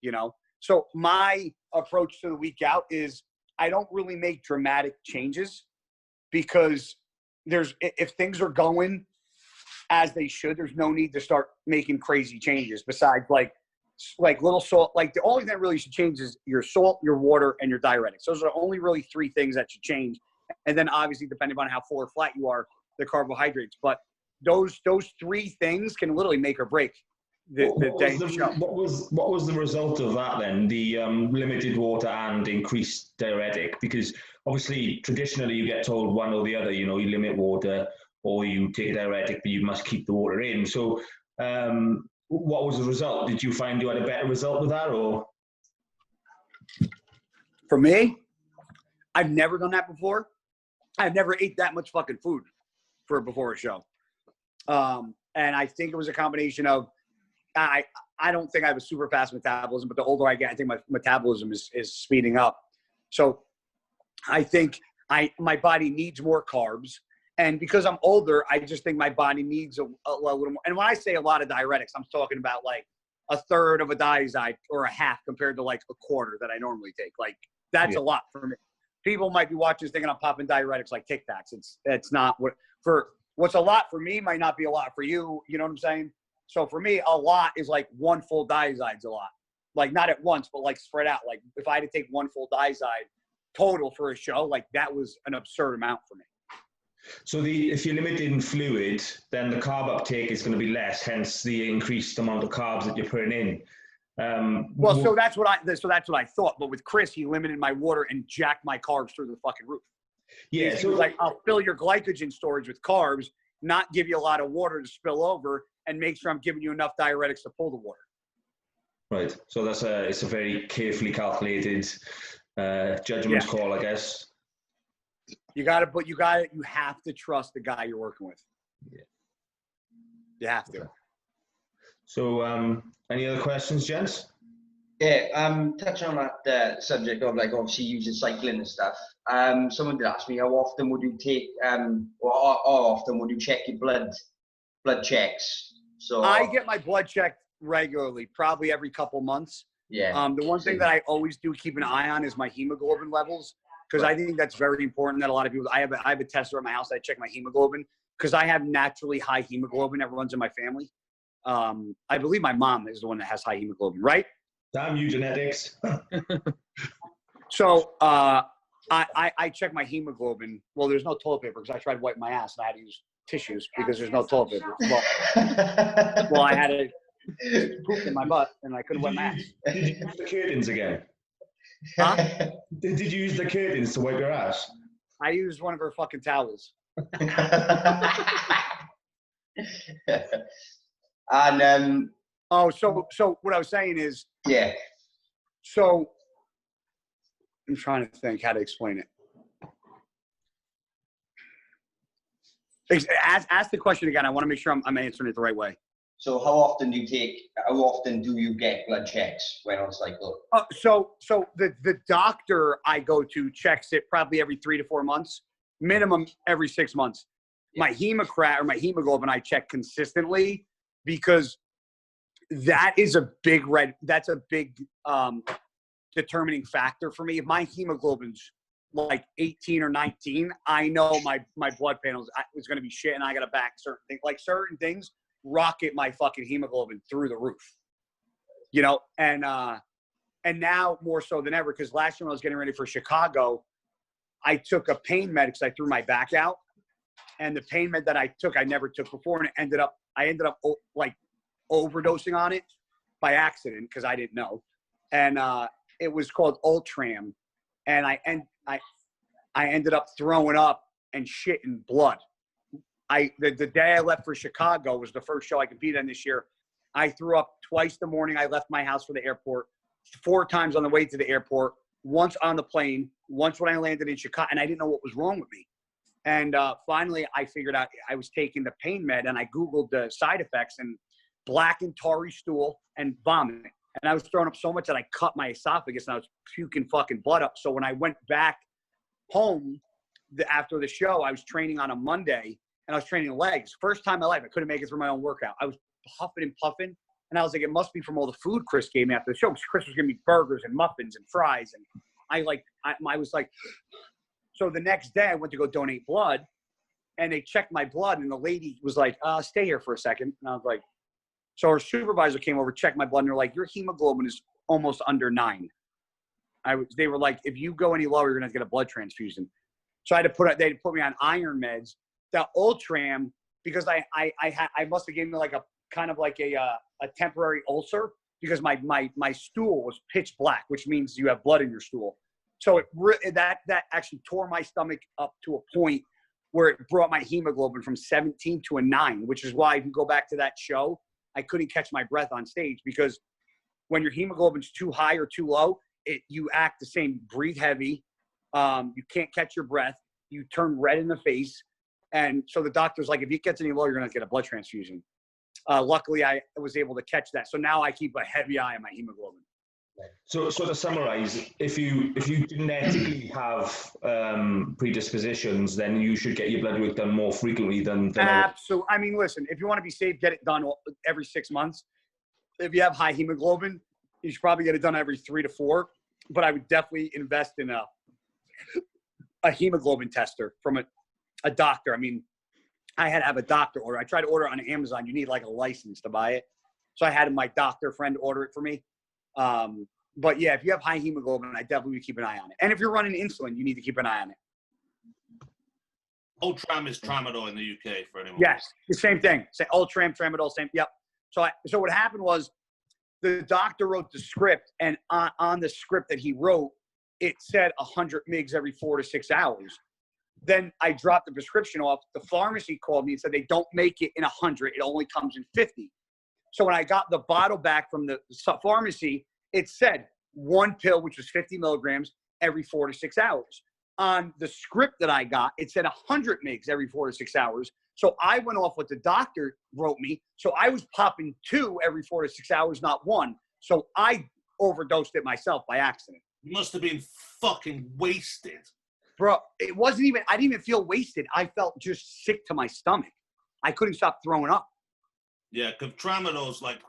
you know? So my approach to the week out is I don't really make dramatic changes, because if things are going as they should, there's no need to start making crazy changes besides like little salt. Like the only thing that really should change is your salt, your water, and your diuretics. Those are only really 3 things that should change. And then obviously, depending on how full or flat you are, the carbohydrates. But those 3 things can literally make or break the day show.
What was the result of that then? The limited water and increased diuretic, because obviously traditionally you get told one or the other. You know, you limit water or you take a diuretic, but you must keep the water in. So, what was the result? Did you find you had a better result with that, or?
For me, I've never done that before. I've never ate that much fucking food before a show. And I think it was a combination of, I don't think I have a super fast metabolism, but the older I get, I think my metabolism is speeding up. So I think my body needs more carbs. And because I'm older, I just think my body needs a little more. And when I say a lot of diuretics, I'm talking about like a third of a diazide or a half compared to like a quarter that I normally take. Like that's a lot for me. People might be watching thinking I'm popping diuretics like Tic Tacs. It's not what's a lot for me might not be a lot for you. You know what I'm saying? So for me, a lot is like one full diazide's a lot. Like not at once, but like spread out. Like if I had to take one full diazide total for a show, like that was an absurd amount for me.
So if you're limited in fluid, then the carb uptake is going to be less, hence the increased amount of carbs that you're putting in.
So that's what I thought. But with Chris, he limited my water and jacked my carbs through the fucking roof.
Yeah,
so like I'll fill your glycogen storage with carbs, not give you a lot of water to spill over, and make sure I'm giving you enough diuretics to pull the water.
Right. So it's a very carefully calculated judgment call, I guess.
You have to trust the guy you're working with.
Yeah.
You have to.
So, any other questions, gents?
Yeah, touching on that subject of like obviously using cycling and stuff. Someone did ask me how often would you take, or how often would you check your blood checks? So
I get my blood checked regularly, probably every couple months.
Yeah.
The one thing that I always do keep an eye on is my hemoglobin levels, because I think that's very important. That a lot of people, I have a tester at my house. I check my hemoglobin because I have naturally high hemoglobin that runs in my family. I believe my mom is the one that has high hemoglobin, right?
Damn you, genetics.
So I check my hemoglobin. Well, there's no toilet paper because I tried to wipe my ass and I had to use tissues because there's no toilet paper. Well, I had to poop in my butt and I couldn't wipe my ass.
Did you use the curtains again?
Huh?
Did you use the curtains to wipe your ass?
I used one of her fucking towels.
And
so what I was saying is,
yeah.
So I'm trying to think how to explain it. Ask the question again. I want to make sure I'm answering it the right way.
So how often do you get blood checks when on cycle?
So the doctor I go to checks it probably every 3 to 4 months, minimum every 6 months. My hemoglobin I check consistently because that's a big determining factor for me. If my hemoglobin's like 18 or 19, I know my blood panel is going to be shit and I got to back certain things. Like certain things rocket my fucking hemoglobin through the roof, you know? And now more so than ever, because last year when I was getting ready for Chicago, I took a pain med because I threw my back out. And the pain med that I took, I never took before. And I ended up like overdosing on it by accident because I didn't know. And it was called Ultram. And I ended up throwing up and shitting blood. The day I left for Chicago was the first show I competed in this year. I threw up twice the morning I left my house for the airport, 4 times on the way to the airport, once on the plane, once when I landed in Chicago, and I didn't know what was wrong with me. And finally, I figured out I was taking the pain med, and I Googled the side effects, and black and tarry stool and vomit. And I was throwing up so much that I cut my esophagus, and I was puking fucking blood up. So when I went back home after the show, I was training on a Monday, and I was training legs. First time in my life, I couldn't make it through my own workout. I was huffing and puffing, and I was like, it must be from all the food Chris gave me after the show. Because Chris was giving me burgers and muffins and fries, and I was like, so the next day I went to go donate blood, and they checked my blood, and the lady was like, stay here for a second. And I was like, so our supervisor came over, checked my blood, and they're like, your hemoglobin is almost under 9. They were like, if you go any lower, you're going to get a blood transfusion. So they put me on iron meds. The Ultram, because I must have given me like a kind of like a a temporary ulcer because my stool was pitch black, which means you have blood in your stool. So that actually tore my stomach up to a point where it brought my hemoglobin from 17 to a 9, which is why if you go back to that show, I couldn't catch my breath on stage because when your hemoglobin's too high or too low, you act the same. Breathe heavy. You can't catch your breath. You turn red in the face. And so the doctor's like, if it gets any lower, you're going to get a blood transfusion. Luckily, I was able to catch that. So now I keep a heavy eye on my hemoglobin.
So to summarize, if you genetically have predispositions, then you should get your blood work done more frequently than
Absolutely. I mean, listen, if you want to be safe, get it done every 6 months. If you have high hemoglobin, you should probably get it done every 3 to 4. But I would definitely invest in a hemoglobin tester from a doctor. I mean, I had to have a doctor order. I tried to order it on Amazon. You need like a license to buy it. So I had my doctor friend order it for me. But yeah, if you have high hemoglobin, I definitely would keep an eye on it. And if you're running insulin, you need to keep an eye on it.
Ultram is tramadol in the UK for anyone.
Yes, the same thing. Say Ultram, tramadol, same. Yep. So what happened was the doctor wrote the script, and on the script that he wrote, it said 100 mgs every 4 to 6 hours. Then I dropped the prescription off. The pharmacy called me and said they don't make it in 100. It only comes in 50. So when I got the bottle back from the pharmacy, it said 1 pill, which was 50 milligrams, every 4 to 6 hours. On the script that I got, it said 100 mgs every 4 to 6 hours. So I went off what the doctor wrote me. So I was popping 2 every 4 to 6 hours, not 1. So I overdosed it myself by accident.
You must have been fucking wasted.
Bro, it wasn't even, I didn't even feel wasted. I felt just sick to my stomach. I couldn't stop throwing up.
Yeah, because tramadol's like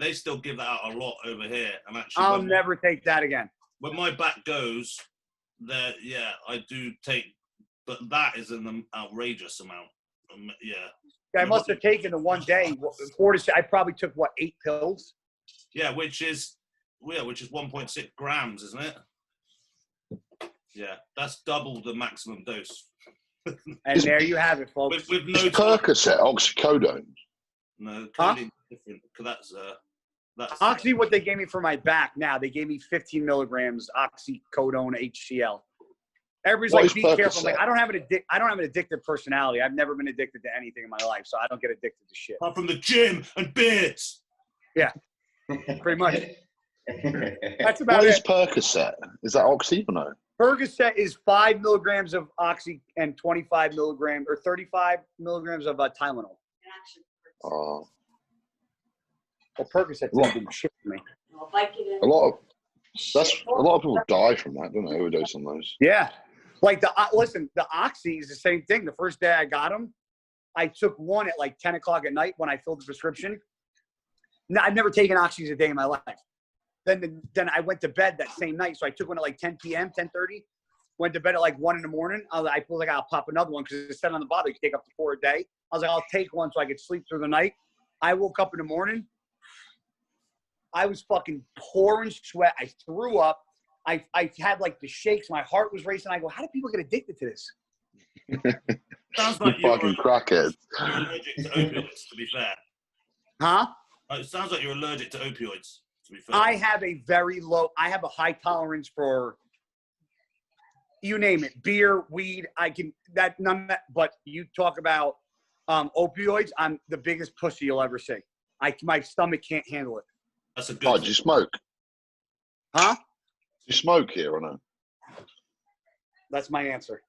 they still give that out a lot over here. And actually,
I'll never take that again.
When my back goes, I do take, but that is an outrageous amount.
I must have taken the one day. 4 to 6, I probably took 8 pills.
Yeah, which is 1.6 grams, isn't it? Yeah, that's double the maximum dose.
And there you have it, folks.
With no
Percocet, oxycodone.
No, totally different. Because that's
Oxy, what they gave me for my back now, they gave me 15 milligrams oxycodone HCl. Everybody's like, be careful. I'm like, I don't have an addictive personality. I've never been addicted to anything in my life, so I don't get addicted to shit.
Apart from the gym and beers.
Yeah, pretty much. That's about
What
it.
is Percocet? Is that oxy or no?
Percocet is 5 milligrams of oxy and 25 milligrams or 35 milligrams of Tylenol.
Oh.
Well, Percocet didn't shit for me.
A lot of people die from that, don't they? Overdose on those.
Yeah. Like the oxy is the same thing. The first day I got them, I took one at like 10 o'clock at night when I filled the prescription. No, I've never taken oxys a day in my life. Then I went to bed that same night. So I took one at like 10 p.m., 10:30. Went to bed at like 1 in the morning. I was like, I'll pop another one because it said on the bottle you can take up to 4 a day. I was like, I'll take one so I could sleep through the night. I woke up in the morning. I was fucking pouring sweat. I threw up. I had like the shakes. My heart was racing. I go, how do people get addicted to this?
Sounds like
you fucking crackhead.
You're allergic to opioids, to be fair.
Huh?
It sounds like you're allergic to opioids, to be fair.
I have a high tolerance for, you name it, beer, weed. None of that. But you talk about opioids, I'm the biggest pussy you'll ever see. My stomach can't handle it.
That's a good.
Oh, do you smoke?
Huh?
Do you smoke here or no?
That's my answer.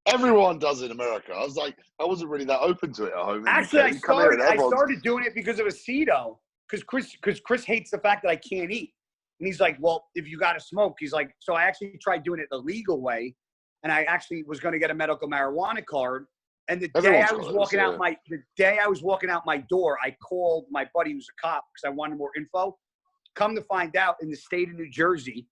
Everyone does in America. I was like, I wasn't really that open to it at home.
Actually, I started doing it because of Aceto. Because Chris hates the fact that I can't eat. And he's like, well, if you got to smoke, he's like, so I actually tried doing it the legal way. And I actually was going to get a medical marijuana card. And the day I was walking out my door, I called my buddy who's a cop because I wanted more info. Come to find out, in the state of New Jersey,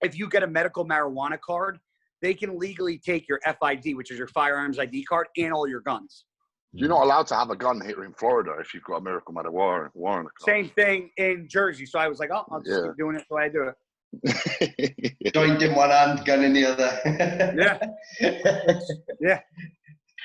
if you get a medical marijuana card, they can legally take your FID, which is your firearms ID card, and all your guns.
You're not allowed to have a gun here in Florida if you've got a medical marijuana card.
Same thing in Jersey. So I was like, oh, I'll just keep doing it the way I do it.
Joint in one hand, gun in the other.
Yeah.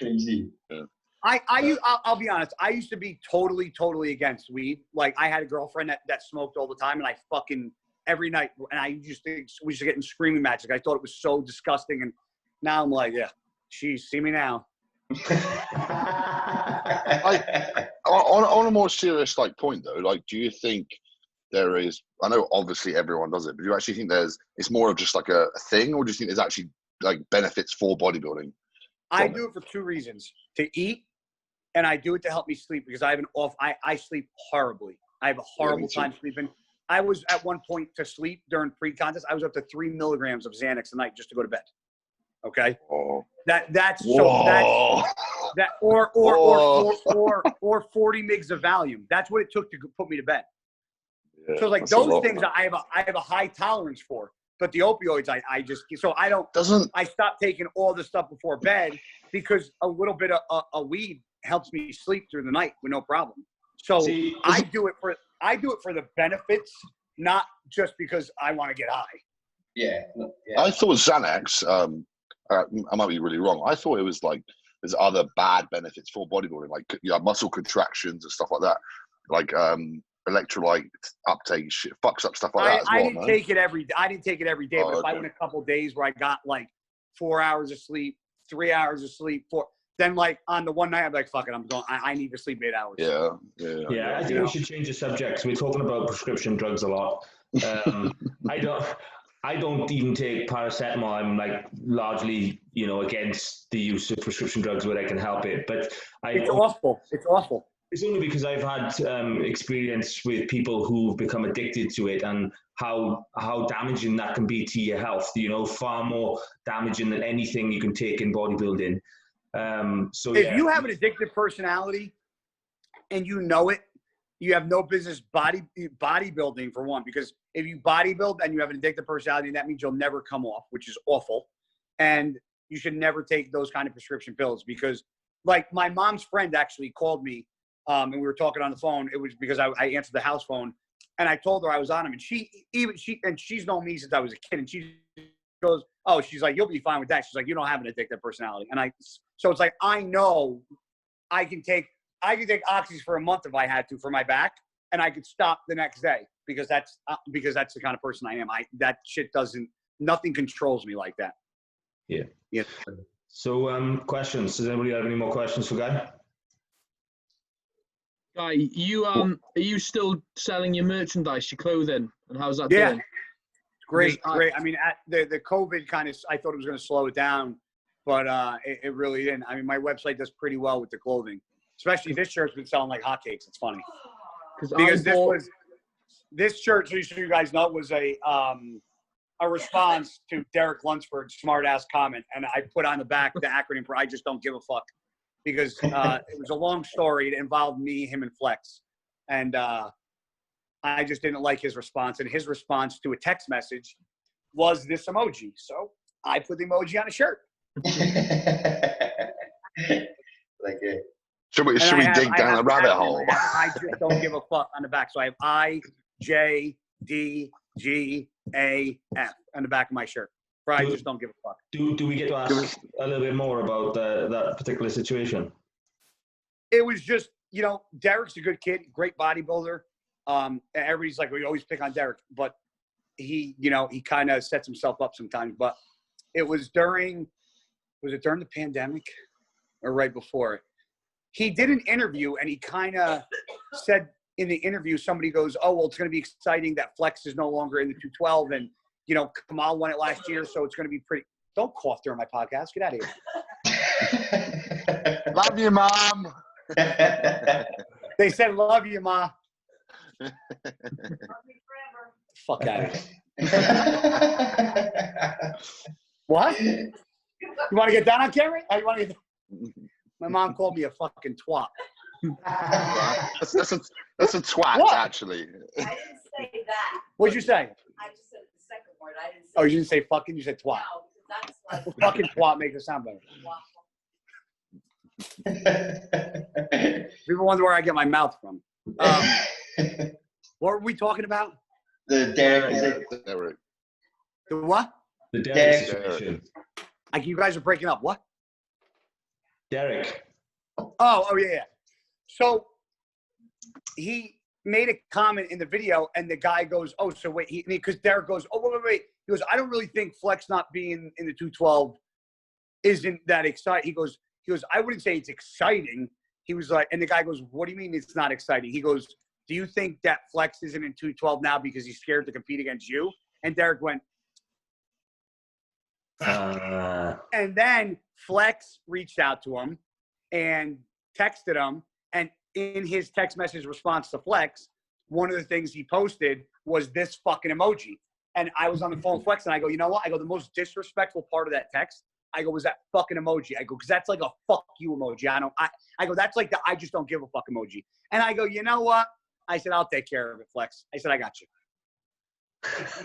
Crazy.
Yeah.
I'll be honest. I used to be totally against weed. Like, I had a girlfriend that smoked all the time, and I fucking every night, and I used to we used to get in screaming matches. I thought it was so disgusting, and now I'm like, yeah, geez, see me now.
On a more serious like point though, like, do you think there is? I know obviously everyone does it, but do you actually think it's more of just like a thing, or do you think there's actually like benefits for bodybuilding?
I do it for two reasons: to eat, and I do it to help me sleep because I have I sleep horribly. I have a horrible time sleeping. I was at one point to sleep during pre-contest. I was up to 3 milligrams of Xanax a night just to go to bed. Okay.
Oh.
That's
Whoa.
that or 40 mgs of Valium. That's what it took to put me to bed.
Yeah,
so like those things I have a high tolerance for, but the opioids I just I stopped taking all the stuff before bed because a little bit of a weed helps me sleep through the night with no problem. So I do it for the benefits, not just because I want to get high.
Yeah.
I thought Xanax, I might be really wrong. I thought it was like there's other bad benefits for bodybuilding, like muscle contractions and stuff like that, like electrolyte uptake shit fucks up stuff like that as well.
I didn't take it every day. But if I went a couple of days where I got like 4 hours of sleep, 3 hours of sleep, then like on the one night I'm like, fuck it, I'm going. I need to sleep 8 hours.
Yeah. I think we should change the subject. So we're talking about prescription drugs a lot. I don't even take paracetamol. I'm like largely, against the use of prescription drugs where I can help it. But
it's awful. It's awful.
It's only because I've had experience with people who've become addicted to it and how damaging that can be to your health. Far more damaging than anything you can take in bodybuilding.
If you have an addictive personality and you know it, you have no business bodybuilding for one, because if you bodybuild and you have an addictive personality, that means you'll never come off, which is awful. And you should never take those kind of prescription pills because, like, my mom's friend actually called me and we were talking on the phone. It was because I answered the house phone and I told her I was on him, and she's known me since I was a kid, and she goes, "Oh, she's like, you'll be fine with that." She's like, "You don't have an addictive personality." And so it's like, I know I can take oxys for a month if I had to for my back, and I could stop the next day because that's the kind of person I am. That shit nothing controls me like that.
Yeah.
Yeah.
So, questions. Does anybody have any more questions for Guy?
Guy, are you still selling your merchandise, your clothing, and how's that
doing?
Yeah,
great. I mean, the COVID I thought it was going to slow it down, but it really didn't. I mean, my website does pretty well with the clothing. Especially this shirt's been selling like hotcakes. It's funny because this shirt, so you guys know, was a response to Derek Lunsford's smart ass comment, and I put on the back the acronym for "I just don't give a fuck," because it was a long story. It involved me, him, and Flex, and I just didn't like his response. And his response to a text message was this emoji, so I put the emoji on a shirt.
Like it.
Should we dig down a rabbit hole?
I just don't give a fuck on the back. So I have IJDGAF on the back of my shirt. I just don't give a fuck.
Do we get to ask a little bit more about that particular situation?
It was just, Derek's a good kid, great bodybuilder. Everybody's like, we always pick on Derek, but he kind of sets himself up sometimes. But it was during the pandemic or right before it? He did an interview, and he kind of said in the interview, somebody goes, "Oh, well, it's going to be exciting that Flex is no longer in the 212, and Kamal won it last year, so it's going to be pretty." Don't cough during my podcast. Get out of here.
Love you, Mom.
They said, "Love you, Ma." Fuck out of here. What? You want to get down on camera? You want to get? My mom called me a fucking twat.
That's a twat, what? Actually.
I didn't say that.
What'd you say?
I just said the second word. I didn't say.
Oh, you didn't say fucking. You said twat.
No, that's like
fucking twat makes it sound better. People wonder where I get my mouth from. What were we talking about?
The Derek.
Derek.
The what?
The Derek situation.
Like, you guys are breaking up. What?
Derek.
Oh yeah. So he made a comment in the video, and the guy goes, "Oh, so wait," because Derek goes, "Oh, wait." He goes, "I don't really think Flex not being in the 212 isn't that exciting." He goes, "I wouldn't say it's exciting." He was like, and the guy goes, "What do you mean it's not exciting?" He goes, "Do you think that Flex isn't in 212 now because he's scared to compete against you?" And Derek went, and then Flex reached out to him and texted him. And in his text message response to Flex, one of the things he posted was this fucking emoji. And I was on the phone with Flex, and I go, "You know what?" I go, "The most disrespectful part of that text," I go, "was that fucking emoji." I go, "Because that's like a fuck you emoji. I go, "That's like the I just don't give a fuck emoji." And I go, "You know what?" I said, "I'll take care of it, Flex." I said, "I got you."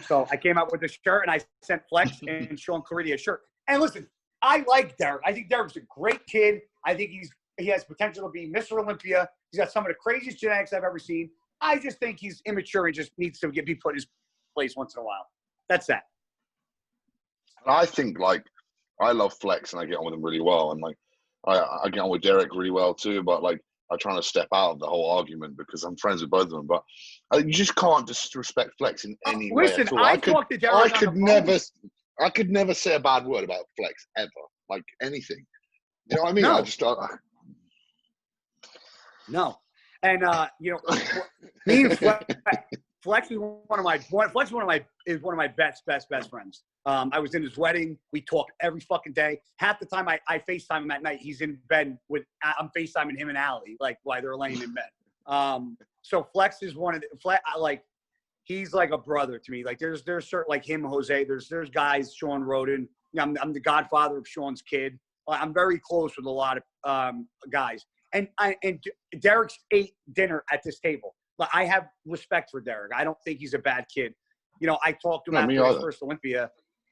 So I came out with the shirt, and I sent Flex and Sean Caridi a shirt. And listen, I like Derek. I think Derek's a great kid. I think he has potential to be Mr. Olympia. He's got some of the craziest genetics I've ever seen. I just think he's immature and just needs to be put in his place once in a while. That's that.
I think, like, I love Flex and I get on with him really well. And, like, I get on with Derek really well too. But, like, I'm trying to step out of the whole argument because I'm friends with both of them. But you just can't disrespect Flex in any way at all.
I talked to Derek
I could never say a bad word about Flex ever, like anything. You know what I mean?
No.
I just
No. And me and Flex is one of my best friends. I was in his wedding. We talk every fucking day. Half the time I FaceTime him at night. He's in bed I'm FaceTiming him and Allie, like while they're laying in bed. So Flex is one of the he's like a brother to me. Like there's certain, like him, Jose. There's guys, Sean Roden. I'm the godfather of Sean's kid. I'm very close with a lot of guys. And Derek's ate dinner at this table. But I have respect for Derek. I don't think he's a bad kid. I talked to him after his first Olympia,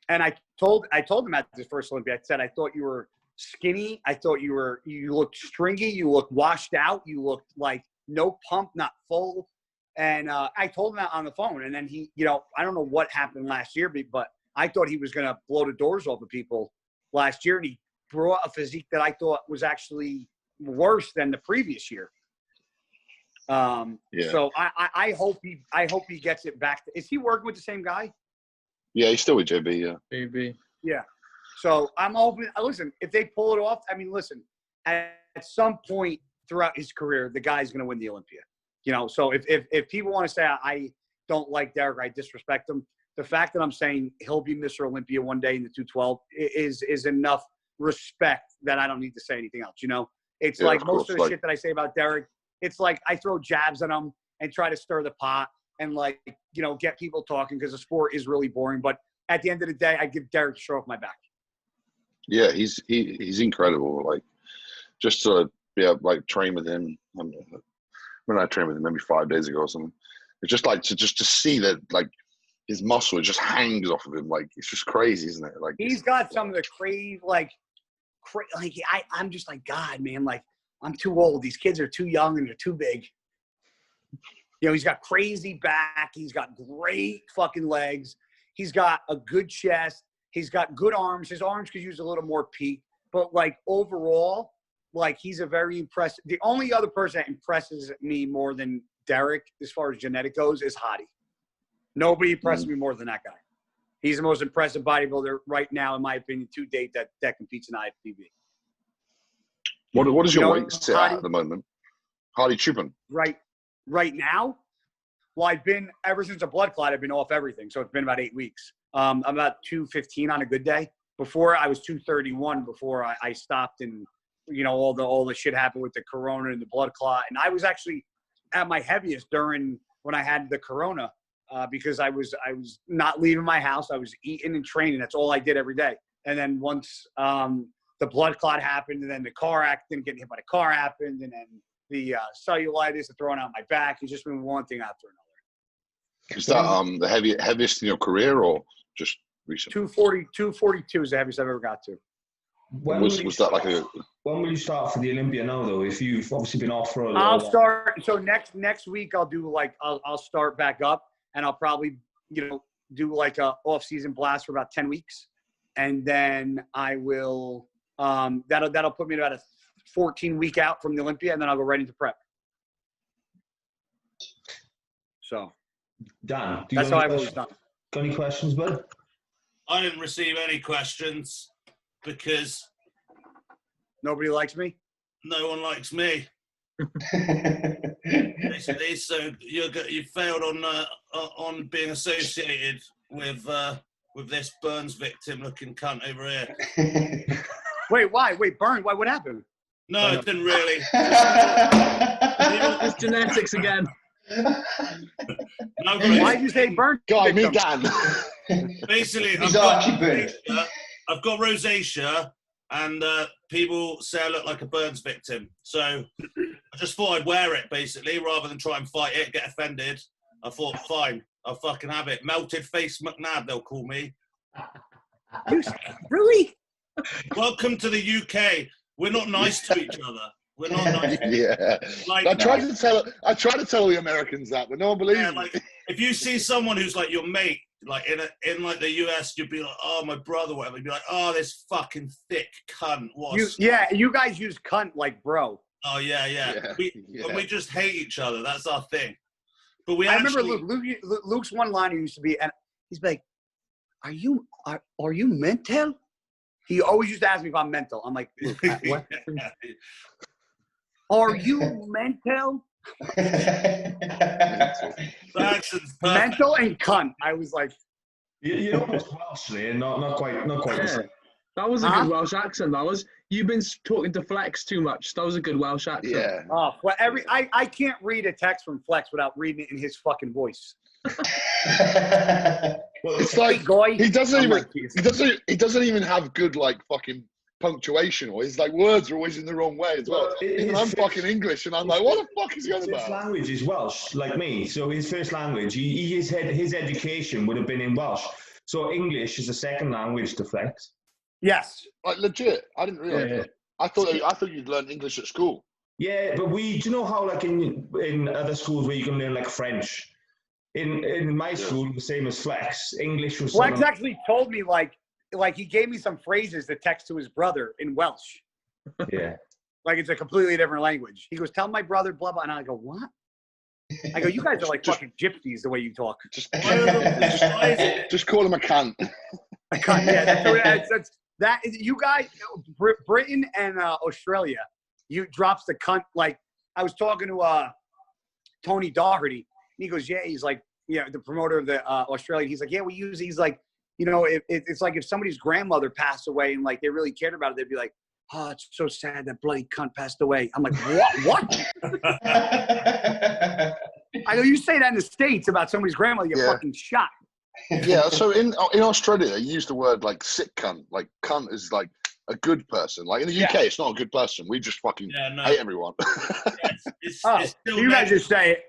and I told him at his first Olympia, I said, "I thought you were skinny. I thought you looked stringy. You looked washed out. You looked like no pump, not full." And I told him that on the phone. And then he, I don't know what happened last year, but I thought he was going to blow the doors off of people last year. And he brought a physique that I thought was actually worse than the previous year. So I hope he gets it back. Is he working with the same guy?
Yeah, he's still with JB. Yeah.
Maybe.
Yeah. So I'm hoping. Listen, if they pull it off, listen. At some point throughout his career, the guy's going to win the Olympia. So if people want to say I don't like Derek, I disrespect him, the fact that I'm saying he'll be Mr. Olympia one day in the 212 is enough respect that I don't need to say anything else. It's like most of the shit that I say about Derek. It's like I throw jabs at him and try to stir the pot and get people talking because the sport is really boring. But at the end of the day, I give Derek a show off my back. Yeah,
he's incredible. Like just to train with him. When I trained with him maybe 5 days ago or something, it's just like to see that his muscle just hangs off of him. Like it's just crazy, isn't it? Like
he's got some of the crazy I'm just like, God, man, I'm too old. These kids are too young and they're too big. He's got crazy back. He's got great fucking legs. He's got a good chest. He's got good arms. His arms could use a little more peak. But overall, he's a very impressive. The only other person that impresses me more than Derek as far as genetic goes is Hottie. Nobody impresses me more than that guy. He's the most impressive bodybuilder right now, in my opinion, to date that competes in Ifbb.
What is your weight sit at the moment? Hottie Chupin.
Right now? Well, I've been, ever since a blood clot, I've been off everything. So it's been about 8 weeks. I'm about 215 on a good day. Before I was 231 before I stopped and, all the shit happened with the corona and the blood clot. And I was actually at my heaviest when I had the corona because I was not leaving my house. I was eating and training. That's all I did every day. And then once the blood clot happened and then the car accident, getting hit by the car happened, and then the cellulitis and throwing out my back. It's just been one thing after another.
Is that the heaviest in your career or just recent?
242 is the heaviest I've ever got to.
When will you start for the Olympia now, though? If you've obviously been off for a
I'll start. So next week I'll do I'll start back up, and I'll probably do a off-season blast for about 10 weeks, and then I will that'll put me at about 14 week out from the Olympia, and then I'll go right into prep. So
Dan, do you
that's how I've always done.
Got any questions, bud?
I didn't receive any questions because
Nobody likes me.
no one likes me. Basically, so you failed on being associated with this Burns victim looking cunt over here.
Wait, why? Wait, Burn. Why? What happened?
No, it didn't really.
It's genetics again.
No,
Why did you say Burn?
Guy, me,
victim?
Dan.
basically,
He's Archie Burns.
I've got rosacea, and people say I look like a Burns victim. So I just thought I'd wear it, basically, rather than try and fight it, get offended. I thought, fine, I'll fucking have it. Melted face McNabb, they'll call me.
Really?
Welcome to the UK. We're not nice to each other. We're not nice.
Yeah.
Like,
I tried to tell the Americans that, but no one believes
yeah,
me.
like if you see someone who's like your mate, like in like the US, you'd be like, oh, my brother, whatever. You'd be like, oh, this fucking thick cunt.
You guys use cunt like bro.
Oh yeah.
Yeah,
And we just hate each other. That's our thing. But we
I
actually,
remember Luke's one liner used to be, and he's like, are you mental? He always used to ask me if I'm mental. I'm like, Luke, what? Are you mental?
the accent's perfect.
Mental and cunt. I was like,
You're almost Welsh there, not quite the
Yeah.
same.
That was a good Welsh accent. That was. You've been talking to Flex too much. That was a good Welsh accent.
Yeah.
oh, well, I can't read a text from Flex without reading it in his fucking voice.
Well,
It's like
Guy,
he doesn't
I'm
even
like, "Jesus."
he doesn't even have good like fucking punctuation, or his like words are always in the wrong way as well.
Well,
Even I'm fucking English, and I'm like, what the fuck is he on
His
about?
language is Welsh, like me. So his first language, his education would have been in Welsh. So English is a second language to Flex.
Yes.
Like legit, I didn't realize
Yeah.
that. I thought you'd learn English at school.
Yeah, but do you know how like in other schools where you can learn like French? In my school, the same as Flex. English was
Flex actually told me like he gave me some phrases to text to his brother in Welsh.
Yeah.
Like it's a completely different language. He goes, tell my brother, blah, blah. And I go, what? I go, you guys are like fucking gypsies the way you talk.
Just call him a cunt.
I can't, yeah, that is, you guys, Britain and Australia, you drops the cunt. Like I was talking to Tony Doherty, and he goes, yeah, he's like, yeah, the promoter of the Australian. He's like, yeah, he's like, you know, it's like if somebody's grandmother passed away and like they really cared about it, they'd be like, oh, it's so sad that bloody cunt passed away. I'm like, what? I go, you say that in the States about somebody's grandmother, you get fucking shot.
Yeah, so in Australia, they use the word like sick cunt. Like cunt is like a good person. Like in the UK, it's not a good person. We just fucking hate everyone.
It's still
you guys just say it.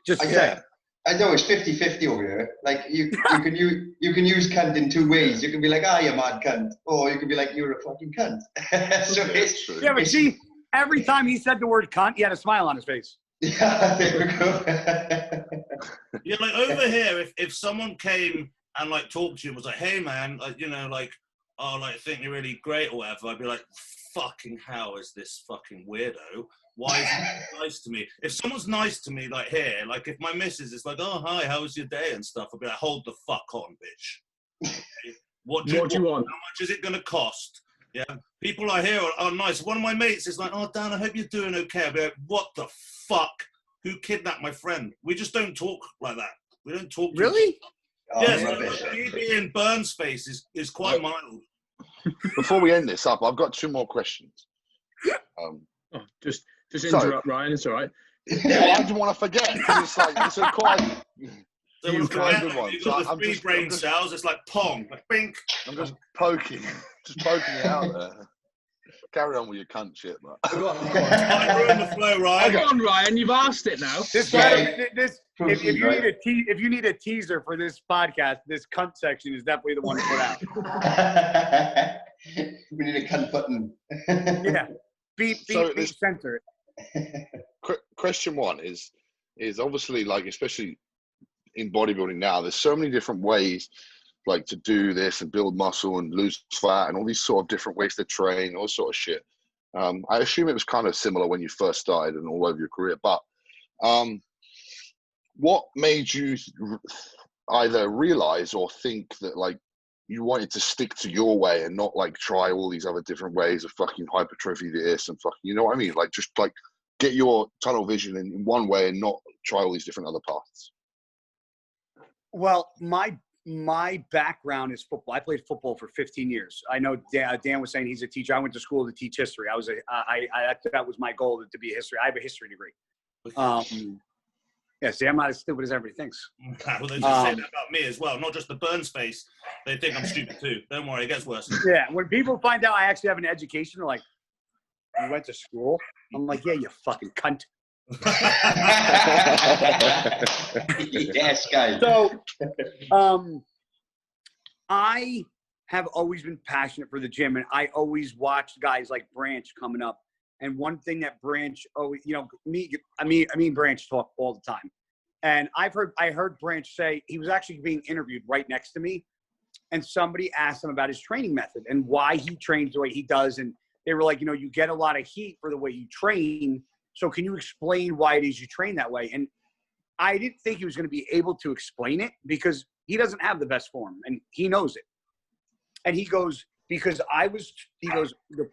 Just say it.
I know it's 50-50 over here. Like you can use cunt in two ways. You can be like, you mad cunt, or you can be like, you're a fucking cunt. So it's
yeah, but see, every time he said the word cunt, he had a smile on his face.
Yeah, there we go.
Yeah, like over here, if someone came and like talked to you and was like, hey man, like, you know, like, oh, like, I think you're really great or whatever, I'd be like, fucking hell is this fucking weirdo? Why is he nice to me? If someone's nice to me, like here, like if my missus is like, oh, hi, how was your day and stuff, I'd be like, hold the fuck on, bitch. What do you want? How much is it going to cost? Yeah. People I hear are nice. One of my mates is like, oh, Dan, I hope you're doing okay. I'd be like, what the fuck? Who kidnapped my friend? We just don't talk like that. We don't talk.
Really?
Yes, BB in Burns face is quite mild.
Before we end this up, I've got two more questions.
Just interrupt, Ryan. It's all right.
Yeah, I didn't want to forget because it's like it's a quite.
So
You've got the
three brain cells. It's like pong, like bink.
I'm just poking it out there. Carry on with your cunt shit, man.
Go on.
I ruined the flow, Ryan.
Come on, Ryan. You've asked it now.
If you need a teaser for this podcast, this cunt section is definitely the one to put out.
We need a cunt button.
Yeah. Beep, censor
it. Question one is obviously like, especially in bodybuilding now, there's so many different ways like to do this and build muscle and lose fat and all these sort of different ways to train, all sort of shit. I assume it was kind of similar when you first started and all over your career, but what made you either realize or think that like you wanted to stick to your way and not like try all these other different ways of fucking hypertrophy this and fucking, you know what I mean? Like just like get your tunnel vision in one way and not try all these different other paths.
Well, my background is football. I played football for 15 years. I know Dan was saying he's a teacher. I went to school to teach history. That was my goal, to be a history. I have a history degree. Yeah, see, I'm not as stupid as everybody thinks.
Well, they just say that about me as well. Not just the Burns face. They think I'm stupid too. Don't worry, it gets worse.
Yeah, when people find out I actually have an education, they're like, "You went to school?" I'm like, "Yeah, you fucking cunt."
Yes, guys.
So, I have always been passionate for the gym, and I always watched guys like Branch coming up. And one thing that Branch, I mean Branch talk all the time. And I heard Branch say, he was actually being interviewed right next to me, and somebody asked him about his training method and why he trains the way he does. And they were like, you get a lot of heat for the way you train. So can you explain why it is you train that way? And I didn't think he was going to be able to explain it because he doesn't have the best form and he knows it. And he goes, the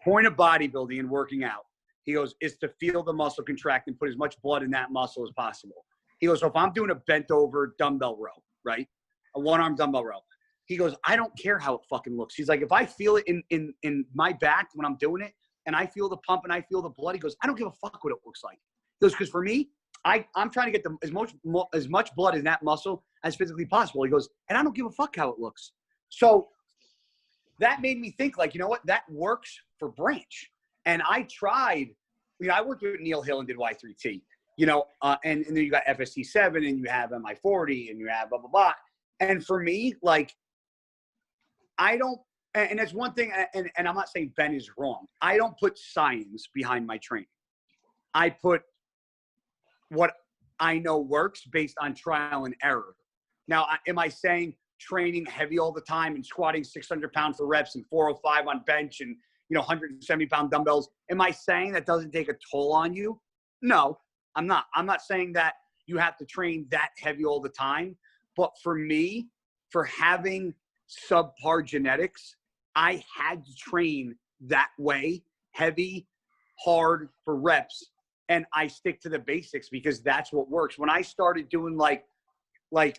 point of bodybuilding and working out, he goes, is to feel the muscle contract and put as much blood in that muscle as possible. He goes, so if I'm doing a bent over dumbbell row, right? A one-arm dumbbell row. He goes, I don't care how it fucking looks. He's like, if I feel it in my back when I'm doing it and I feel the pump and I feel the blood, he goes, I don't give a fuck what it looks like. He goes, because for me, I'm trying to get as much blood in that muscle as physically possible. He goes, and I don't give a fuck how it looks. So that made me think, like, you know what? That works for Branch. And I tried, I worked with Neil Hill and did Y3T, and then you got FST7 and you have MI40 and you have blah, blah, blah. And for me, like, I don't, and that's one thing, and I'm not saying Ben is wrong. I don't put science behind my training. I put what I know works based on trial and error. Now, am I saying training heavy all the time and squatting 600 pounds for reps and 405 on bench and 170-pound dumbbells? Am I saying that doesn't take a toll on you? No, I'm not. I'm not saying that you have to train that heavy all the time. But for me, for having subpar genetics, I had to train that way, heavy, hard for reps. And I stick to the basics because that's what works. When I started doing like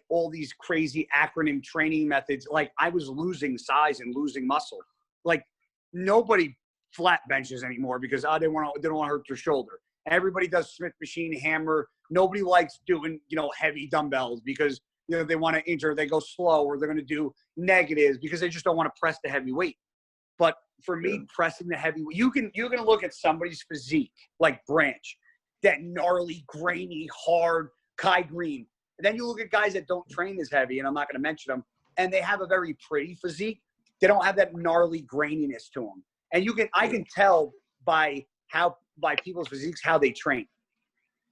all these crazy acronym training methods, like I was losing size and losing muscle. Like nobody flat benches anymore because they don't want to hurt their shoulder. Everybody does Smith machine, hammer. Nobody likes doing heavy dumbbells because they want to injure. They go slow, or they're going to do negatives because they just don't want to press the heavy weight. But for me, pressing the heavy weight, you're going to look at somebody's physique like Branch, that gnarly, grainy, hard Kai Green. And then you look at guys that don't train as heavy, and I'm not going to mention them, and they have a very pretty physique. They don't have that gnarly graininess to them. And I can tell by people's physiques how they train.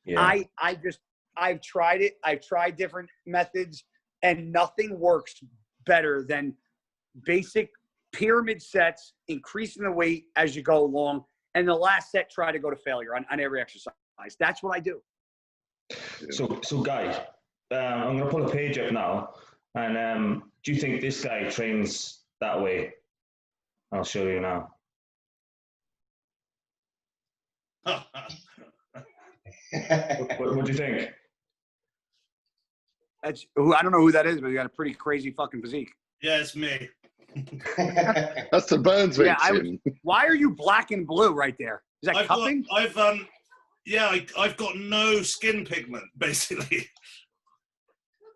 Yeah. I've tried it. I've tried different methods, and nothing works better than basic pyramid sets, increasing the weight as you go along, and the last set try to go to failure on every exercise. That's what I do.
So Guy, I'm going to pull a page up now, and do you think this guy trains that way? I'll show you now. What do you think?
I don't know who that is, but he got a pretty crazy fucking physique.
Yeah, it's me.
That's the Burns victim.
Why are you black and blue right there? Is that cupping?
I've got no skin pigment, basically.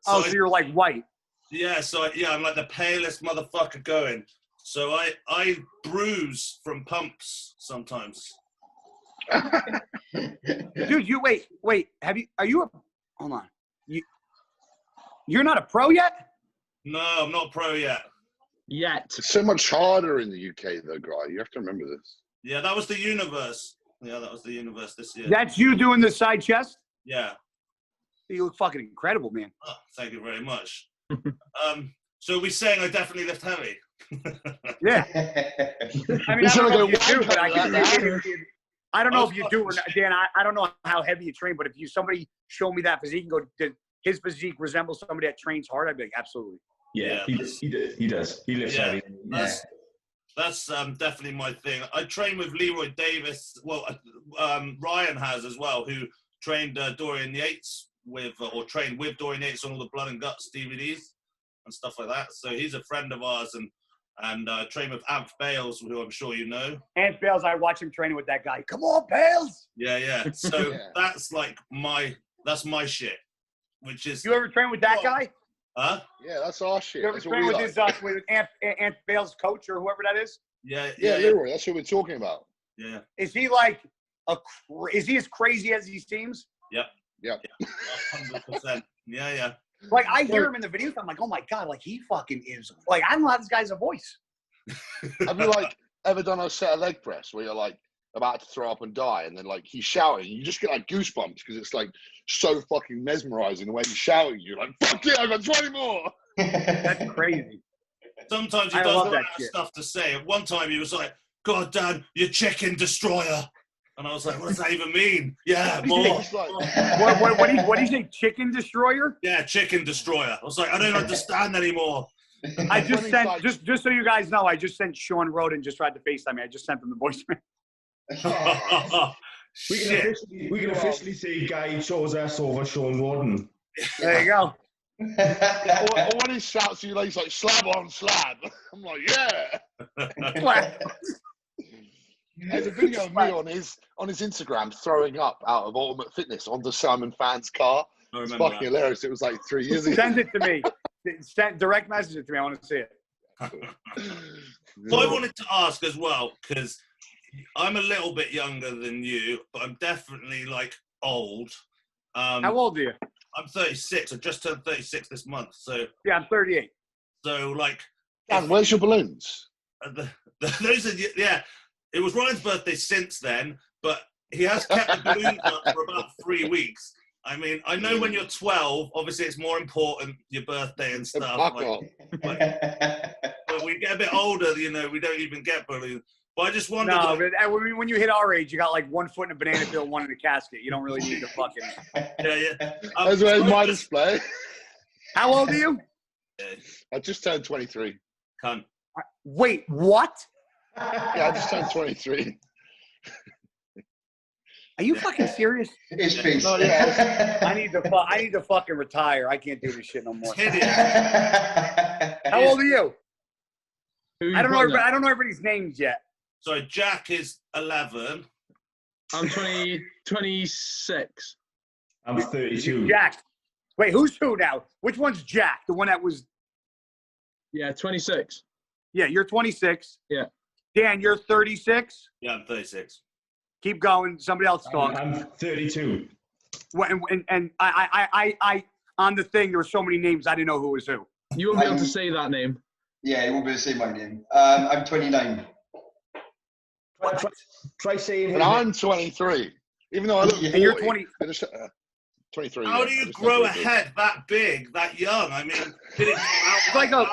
So you're like white.
Yeah, I'm like the palest motherfucker going. So I bruise from pumps sometimes.
Dude, you wait. Hold on. You're not a pro yet?
No, I'm not a pro yet.
It's so much harder in the UK though, Guy. You have to remember this.
Yeah, that was the universe. Yeah, that was the universe this year.
That's you doing the side chest?
Yeah.
You look fucking incredible, man.
Oh, thank you very much. So we're saying I definitely lift heavy.
Yeah. I mean, I don't know if you do, but I can I don't know if you do or not. Dan, I don't know how heavy you train, but if somebody show me that physique and go, did his physique resemble somebody that trains hard? I'd be like, absolutely.
Yeah, he does. He lifts heavy.
That's definitely my thing. I train with Leroy Davis. Well, Ryan has as well, who trained Dorian Yates or trained with Dorian Yates on all the Blood and Guts DVDs and stuff like that. So he's a friend of ours, and train with Amp Bales, who I'm sure you know.
Amp Bales, I watch him training with that guy. Come on, Bales!
Yeah. So that's like that's my shit. Which is.
You ever train with that guy?
Huh?
Yeah, that's our shit.
You ever train with his with Amp Bales' coach or whoever that is?
Yeah.
Leroy, that's who we're talking about.
Yeah.
Is he like is he as crazy as he seems?
Yep. 100%. Yeah.
Like I hear him in the videos, I'm like, oh my god, like he fucking is. Like I don't know how this guy's a voice.
Have you like ever done a set of leg press where you're like about to throw up and die, and then like he's shouting, you just get like goosebumps because it's like so fucking mesmerizing the way he's shouting. You're like, fuck yeah, I've got 20 more.
That's crazy.
Sometimes he doesn't have stuff to say. At one time he was like, God damn, you chicken destroyer. And I was like, what does that even mean? Yeah, more.
What do you say, chicken destroyer?
Yeah, chicken destroyer. I was like, I don't understand anymore.
I just sent, just so you guys know, I just sent Sean Roden, just tried to FaceTime me. I just sent him the voicemail.
We can officially say Guy chose us over Sean Roden.
There you go.
or when he shouts to you, like, he's like, slab on slab. I'm like, yeah. There's a video of me on his Instagram throwing up out of Ultimate Fitness onto Simon Fan's car. It's fucking hilarious. It was like 3 years ago.
Send it to me. Direct message it to me. I want to see it.
So I wanted to ask as well, because I'm a little bit younger than you, but I'm definitely like old.
How old are you?
I'm 36. I just turned 36 this month. So
yeah, I'm 38.
So like,
Dan, where's your balloons?
Those are It was Ryan's birthday since then, but he has kept the balloons up for about 3 weeks. I mean, I know when you're 12, obviously it's more important, your birthday and stuff. But we get a bit older, you know, we don't even get balloons. But I just wondered.
No, but when you hit our age, you got like 1 foot in a banana peel, 1 in a casket. You don't really need to fucking.
Yeah.
That's where my display.
How old are you?
I just turned 23.
Cunt.
Wait, what?
Yeah, I just turned 23.
Are you fucking serious?
His face.
No, yeah.
I need to fucking retire. I can't do this shit no more. How old are you? I don't know everybody's names yet.
So Jack is 11.
I'm 26.
I'm 32.
Jack. Wait, who's who now? Which one's Jack? The one that was.
Yeah, 26.
Yeah, you're 26.
Yeah.
Dan, you're 36.
Yeah, I'm 36.
Keep going. Somebody else talk.
I'm 32.
And I on the thing there were so many names I didn't know who was who.
You won't be able to say that name.
Yeah, you won't be able to say my name. I'm 29.
Try saying.
And I'm 23. Even though I look 40,
and you're 20.
23.
How do you grow a head that big, that young? I mean, did it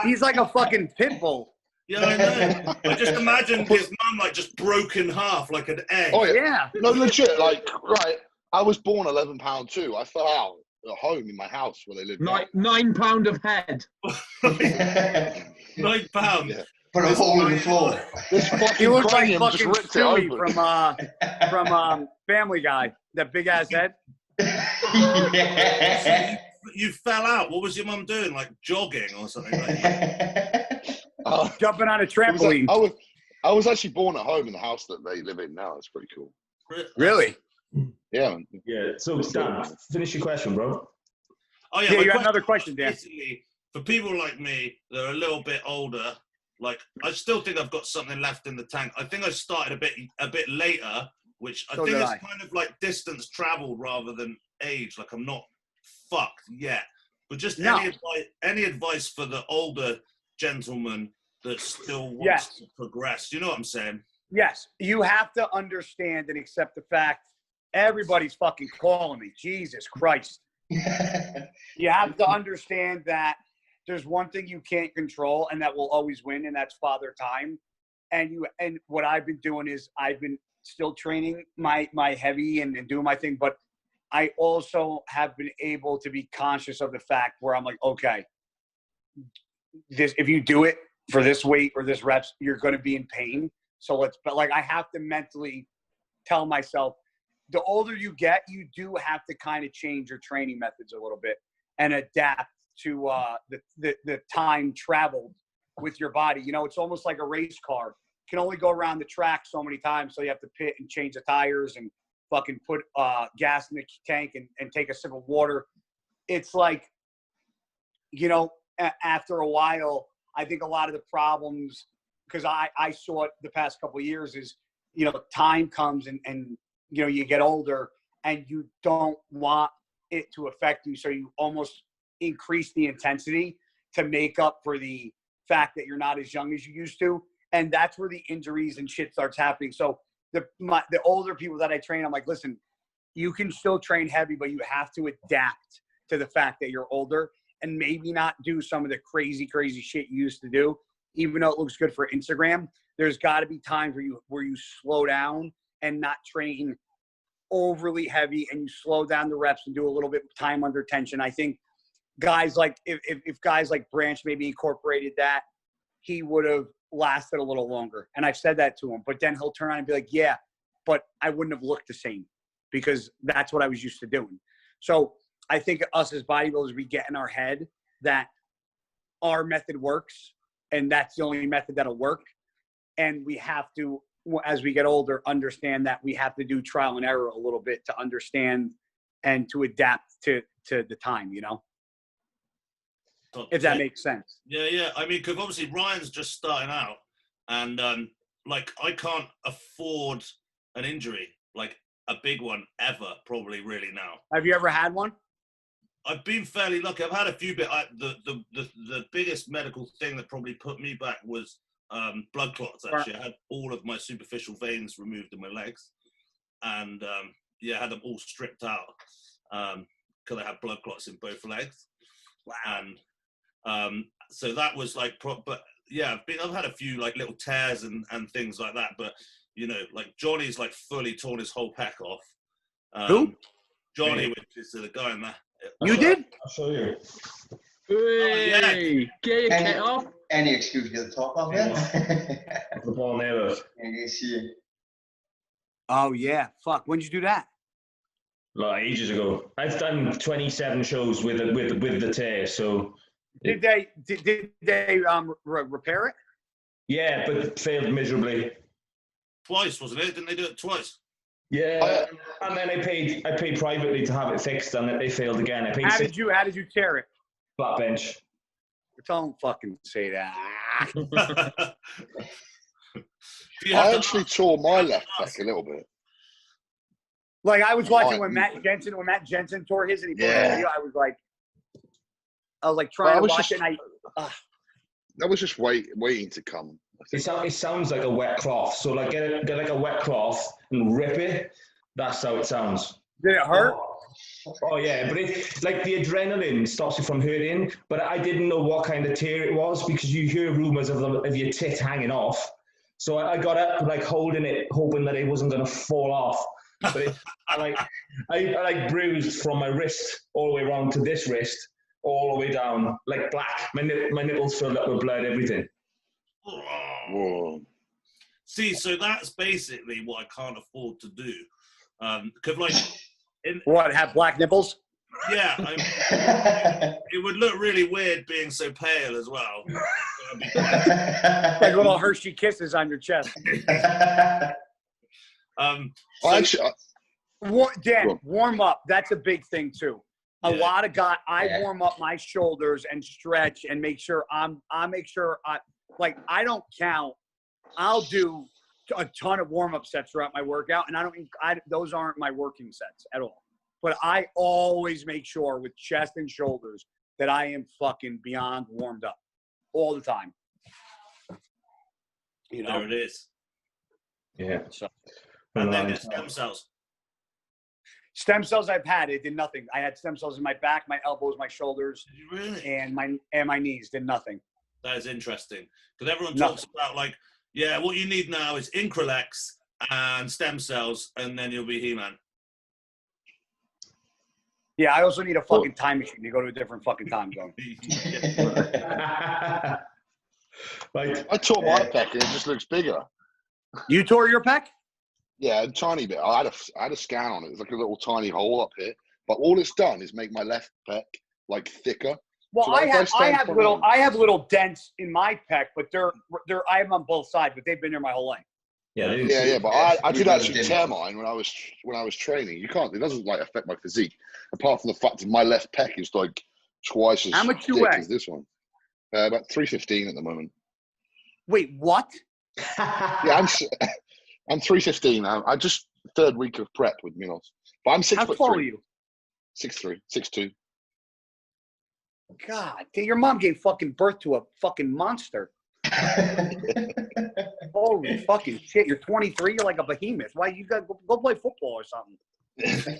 he's like a fucking pit bull.
Yeah, I know. I just imagine his mum like just broke in half like an egg.
Oh yeah.
Yeah.
No, legit. Like, right. I was born 11 pound too. I fell out at home in my house where they lived.
9 pound of head.
9 pounds. Yeah.
Put a hole in the floor.
This fucking
He looks like
cranium
fucking
just ripped it
Stewie
open.
from Family Guy. That big ass head.
Yeah.
You fell out. What was your mum doing? Like jogging or something like that?
Jumping on a trampoline.
I was actually born at home in the house that they live in now. It's pretty cool.
Really?
Yeah.
Yeah. So Dan, finish your question, bro.
Oh
Yeah, you got another question, Dan.
Basically, for people like me that are a little bit older, like I still think I've got something left in the tank. I think I started a bit later, which I think is kind of like distance traveled rather than age. Like I'm not fucked yet. But just any advice for the older gentleman that still wants to progress? You know what I'm saying?
Yes. You have to understand and accept the fact everybody's fucking calling me. Jesus Christ. You have to understand that there's one thing you can't control, and that will always win, and that's father time. And what I've been doing is I've been still training my heavy and doing my thing, but I also have been able to be conscious of the fact where I'm like, okay, if you do it for this weight or this reps, you're going to be in pain. So but like I have to mentally tell myself, the older you get, you do have to kind of change your training methods a little bit and adapt to the time traveled with your body. You know, it's almost like a race car. You can only go around the track so many times, so you have to pit and change the tires and fucking put gas in the tank and take a sip of water. It's like, you know, after a while, I think a lot of the problems, because I saw it the past couple of years, is, you know, time comes and you know, you get older and you don't want it to affect you. So you almost increase the intensity to make up for the fact that you're not as young as you used to. And that's where the injuries and shit starts happening. So the older people that I train, I'm like, listen, you can still train heavy, but you have to adapt to the fact that you're older and maybe not do some of the crazy shit you used to do. Even though it looks good for Instagram, there's got to be times where you slow down and not train overly heavy, and you slow down the reps and do a little bit of time under tension. I think guys like, if guys like Branch maybe incorporated that, he would have lasted a little longer. And I've said that to him, but then he'll turn around and be like, yeah, but I wouldn't have looked the same because that's what I was used to doing. So I think us as bodybuilders, we get in our head that our method works and that's the only method that'll work. And we have to, as we get older, understand that we have to do trial and error a little bit to understand and to adapt to the time, you know, if that makes sense.
Yeah. I mean, because obviously Ryan's just starting out, and like I can't afford an injury, like a big one ever, probably really now.
Have you ever had one?
I've been fairly lucky. I've had a few, but the biggest medical thing that probably put me back was blood clots. Actually, I had all of my superficial veins removed in my legs, and I had them all stripped out because I had blood clots in both legs. Wow. And so that was like, but yeah, I've had a few like little tears and things like that. But you know, like Johnny's like fully torn his whole pec off.
Who?
Johnny, which is the guy in that.
You did?
I'll show you.
Hey, get your kit off.
Any excuse to get the top off, yeah?
The ball there.
You see.
Oh yeah, fuck. When did you do that?
Like ages ago. I've done 27 shows with the tear. So
did they repair it?
Yeah, but failed miserably.
Twice, wasn't it? Didn't they do it twice?
Yeah, and then I paid privately to have it fixed, and they failed again. I paid.
How did you tear it?
Flat bench.
Don't fucking say that.
I actually tore my left back a little bit.
Like I was watching when Matt Jensen tore his, and he posted a video. I was like trying to watch it. And
that was just waiting to come.
It sounds like a wet cloth. So like get like a wet cloth and rip it. That's how it sounds.
Did it hurt?
Oh yeah, but it like the adrenaline stops you from hurting. But I didn't know what kind of tear it was because you hear rumors of your tit hanging off. So I got up like holding it, hoping that it wasn't gonna fall off. But I bruised from my wrist all the way around to this wrist, all the way down, like black. My nipples filled up with blood, everything.
Whoa. See, so that's basically what I can't afford to do. Because like,
have black nipples?
Yeah, it would look really weird being so pale as well.
Like little Hershey kisses on your chest. Dan, warm up. That's a big thing too. A lot of guys, I warm up my shoulders and stretch and make sure I don't count. I'll do a ton of warm up sets throughout my workout, and those aren't my working sets at all. But I always make sure with chest and shoulders that I am fucking beyond warmed up all the time. You know,
there it is.
Yeah.
And then get stem cells.
Stem cells I've had, it did nothing. I had stem cells in my back, my elbows, my shoulders,
Did you really?
and my knees did nothing.
That is interesting because everyone
Nothing.
talks about like, yeah, what you need now is Increlex and stem cells, and then you'll be He-Man.
Yeah, I also need a fucking time machine to go to a different fucking time zone.
Right.
I tore my pec and it just looks bigger.
You tore your pec?
Yeah, a tiny bit. I had a scan on it. It's like a little tiny hole up here. But all it's done is make my left pec like thicker.
Well,
So, like,
I have little dents in my pec, but I have them on both sides, but they've been there my whole life.
Yeah, but I did actually tear mine when I was training. You can't. It doesn't like affect my physique, apart from the fact that my left pec is like twice as
How much you
thick
weigh?
as this one. About 315 at the moment.
Wait, what?
Yeah, I'm 315 now. I just third week of prep with Minos, but I'm 6'3".
How tall are you?
6'3", 6'2".
God, your mom gave fucking birth to a fucking monster. Holy fucking shit! You're 23. You're like a behemoth. Why you got go play football or something?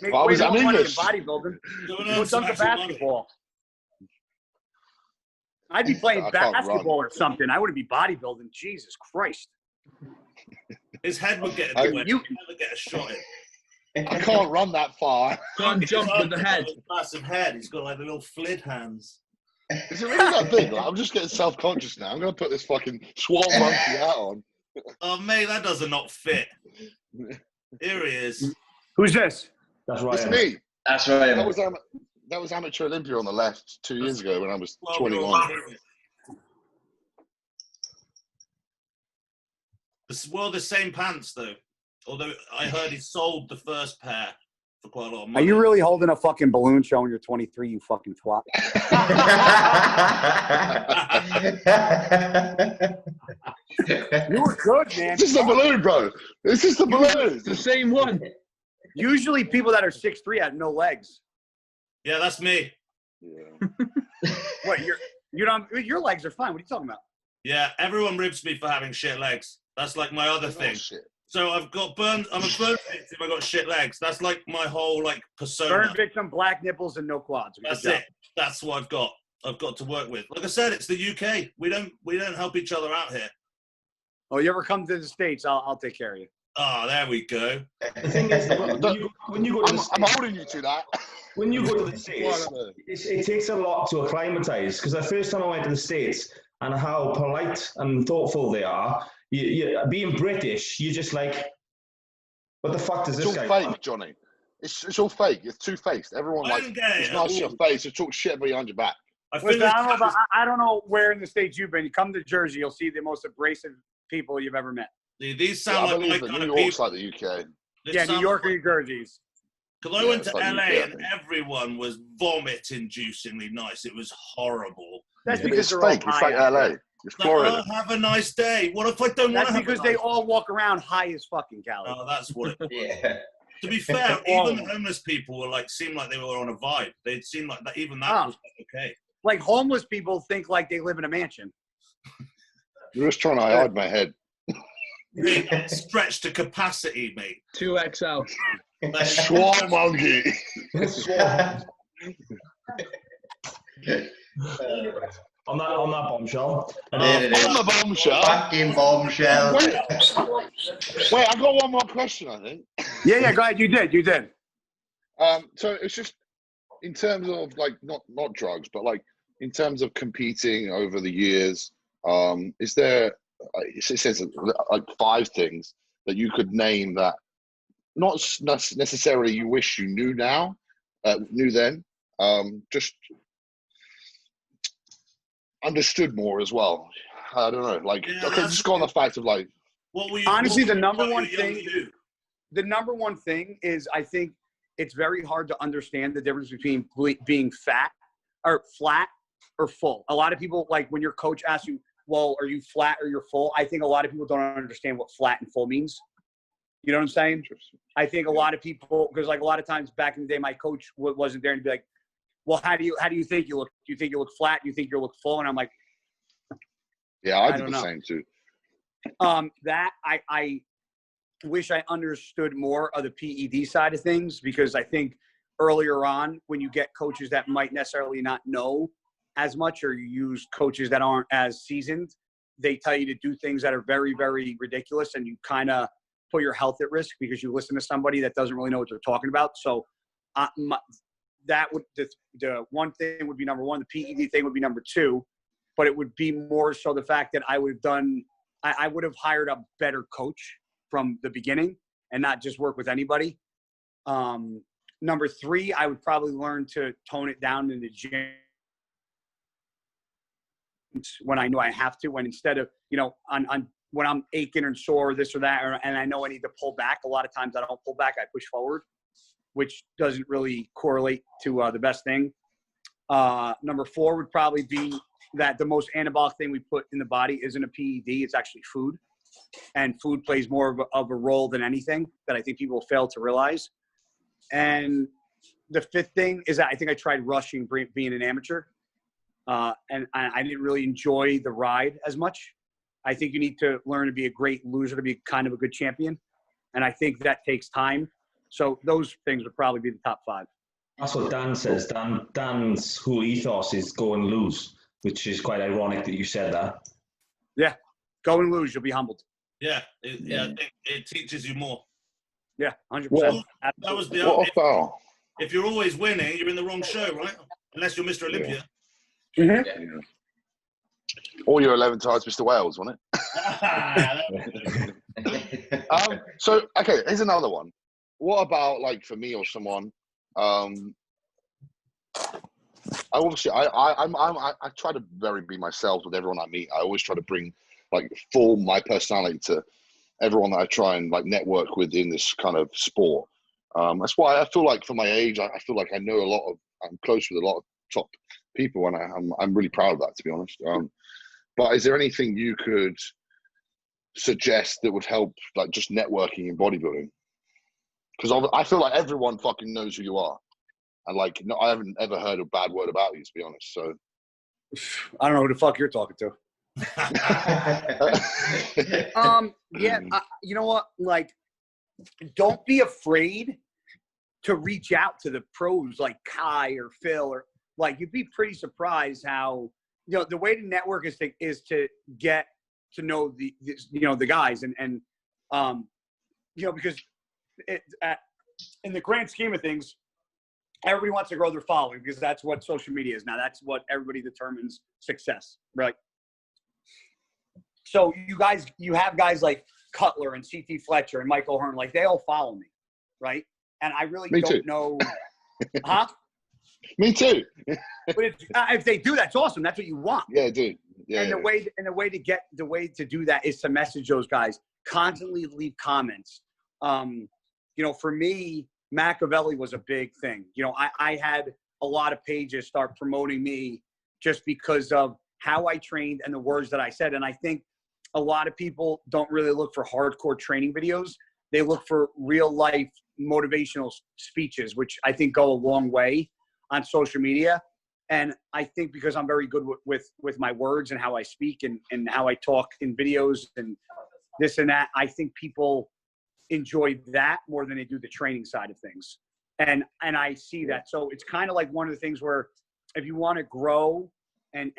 Make
Well,
way
I'm
more money in
English.
bodybuilding.
Go
Go dunk a basketball. I'd be playing
I can't
basketball or something. I wouldn't be bodybuilding. Jesus Christ!
His head would get in the way.
You-
He'd never get a shot in.
I can't run that far.
Can't jump with the head.
Massive head. He's got like the little flid hands.
Is it really that big? Like, I'm just getting self-conscious now. I'm going to put this fucking swole monkey hat on.
Oh, mate, that does not fit. Here he is.
Who's this?
That's right.
It's me.
That's right.
That was amateur Olympia on the left 2 years ago when I was
12-year-old
21.
kid. Well, the same pants though. Although I heard he sold the first pair for quite a lot of
Are
money.
you really holding a fucking balloon showing you're 23? You fucking twat. You were good, man.
This is the balloon, bro. This is the balloon.
It's the same one.
Usually, people that are 6'3" have no legs.
Yeah, that's me.
Yeah.
What? Your legs are fine. What are you talking about?
Yeah, everyone ribs me for having shit legs. That's like my other thing.
Oh, shit.
So I've got burned. I'm a burn victim. I got shit legs. That's like my whole like persona.
Burn victim, black nipples, and no quads. Good
That's
job.
it. That's what I've got. I've got to work with. Like I said, it's the UK. We don't help each other out here.
Oh, you ever come to the States? I'll take care of you.
Oh, there we go.
The thing is, when you go to the
I'm
States,
holding you to that.
when you go to the States, it takes a lot to acclimatise. Because the first time I went to the States and how polite and thoughtful they are, being British, you're just like, what the fuck does
It's
this
all
guy
fake,
want?
Johnny. It's all fake. It's two-faced. Everyone
I
like
don't get it
it's
at
nice to
all.
your face. It's talk shit behind your back.
I
Listen,
finished.
I don't know where in the States you've been. You come to Jersey, you'll see the most abrasive people you've ever met.
These
Yeah,
sound
I
like my
believe that
kind
New
of
York's
people.
like the UK.
Yeah, New York or New Jersey's.
Because I
Yeah,
went to
it's like
LA
UK, I
and
think.
everyone was vomit-inducingly nice. It was horrible.
That's
Yeah.
But
because
it's
they're
fake.
all
It's
high.
like
out
LA.
there.
It's
Like,
Florida.
oh, have a nice day. What if I don't want
That's
to have
because
a
they
nice
all walk around high as fucking Cali.
Oh, that's what it
Yeah.
To be fair,
All
even
of them.
homeless people were like, seemed like they were on a vibe. They'd seem like that. Even that
Ah.
was like, okay.
Like homeless people think like they live in a mansion.
You're just trying to hide my head.
Stretched to capacity, mate.
2XL.
That's
Swole monkey.
On that bombshell.
There it is.
On the bombshell.
Fucking bombshell.
Wait, I got one more question, I think.
Yeah, go ahead. You did.
So it's just in terms of like not drugs, but like in terms of competing over the years. Is there? It says like 5 things that you could name that not necessarily you wish you knew now, knew then. Just understood more as well. I don't know. Like,
Yeah,
okay, just go on the fact of like.
what were you?
Honestly,
what
the
were
number
you
one
young
thing-
you?
The number one thing is I think it's very hard to understand the difference between being fat or flat or full. A lot of people, like when your coach asks you, well, are you flat or you're full? I think a lot of people don't understand what flat and full means. You know what I'm saying? I think a lot of people, because like a lot of times back in the day, my coach wasn't there and be like, well, how do you think you look? Do you think you look flat? Do you think you look full? And I'm like,
Yeah, I
I
did
don't
the
know.
same too.
that wish I understood more of the PED side of things, because I think earlier on, when you get coaches that might necessarily not know as much, or you use coaches that aren't as seasoned, they tell you to do things that are very, very ridiculous, and you kind of put your health at risk because you listen to somebody that doesn't really know what they're talking about. So that would, the one thing would be number one, the PED thing would be number two, but it would be more so the fact that I would have hired a better coach from the beginning and not just work with anybody. Number three, I would probably learn to tone it down in the gym when I know I have to, when instead of, when I'm aching and sore, this or that, and I know I need to pull back, a lot of times I don't pull back, I push forward, which doesn't really correlate to the best thing. Number four would probably be that the most anabolic thing we put in the body isn't a PED, it's actually food. And food plays more of a role than anything that I think people fail to realize. And the fifth thing is that I think I tried rushing being an amateur. And I didn't really enjoy the ride as much. I think you need to learn to be a great loser to be kind of a good champion. And I think that takes time. So those things would probably be the top five.
That's what Dan says. Dan's whole ethos is go and lose, which is quite ironic that you said that.
Yeah. Go and lose. You'll be humbled.
Yeah. It teaches you more.
Yeah. 100%.
Well,
That was if you're always winning, you're in the wrong show, right? Unless you're Mr. Olympia.
Yeah.
Yeah. Or you're 11 times Mr. Wales, wasn't it? So, okay, here's another one. What about, like, for me or someone? I try to be myself with everyone I meet. I always try to bring, like, my personality to everyone that I try and, like, network with in this kind of sport. That's why I feel like, for my age, I feel like I know I'm close with a lot of top people, and I'm really proud of that, to be honest. But is there anything you could suggest that would help, like, just networking in bodybuilding? Because I feel like everyone fucking knows who you are, and, like, I haven't ever heard a bad word about you, to be honest. So
I don't know who the fuck you're talking to. You know what? Like, don't be afraid to reach out to the pros like Kai or Phil, or like, you'd be pretty surprised how, the way to network is to get to know the guys and because in the grand scheme of things, everybody wants to grow their following because that's what social media is now. That's what everybody determines success, right? So you have guys like Cutler and CT Fletcher and Michael Hearn, like, they all follow me, right? And I really don't know. Huh?
Me too.
But if they do, that's awesome. That's what you want.
Yeah, dude. Yeah.
And the way to do that is to message those guys, constantly leave comments. For me, Machiavelli was a big thing. I had a lot of pages start promoting me just because of how I trained and the words that I said. And I think a lot of people don't really look for hardcore training videos. They look for real life motivational speeches, which I think go a long way on social media. And I think because I'm very good with my words and how I speak and how I talk in videos and this and that, I think people enjoy that more than they do the training side of things. And I see that. So it's kind of like one of the things where if you want to grow and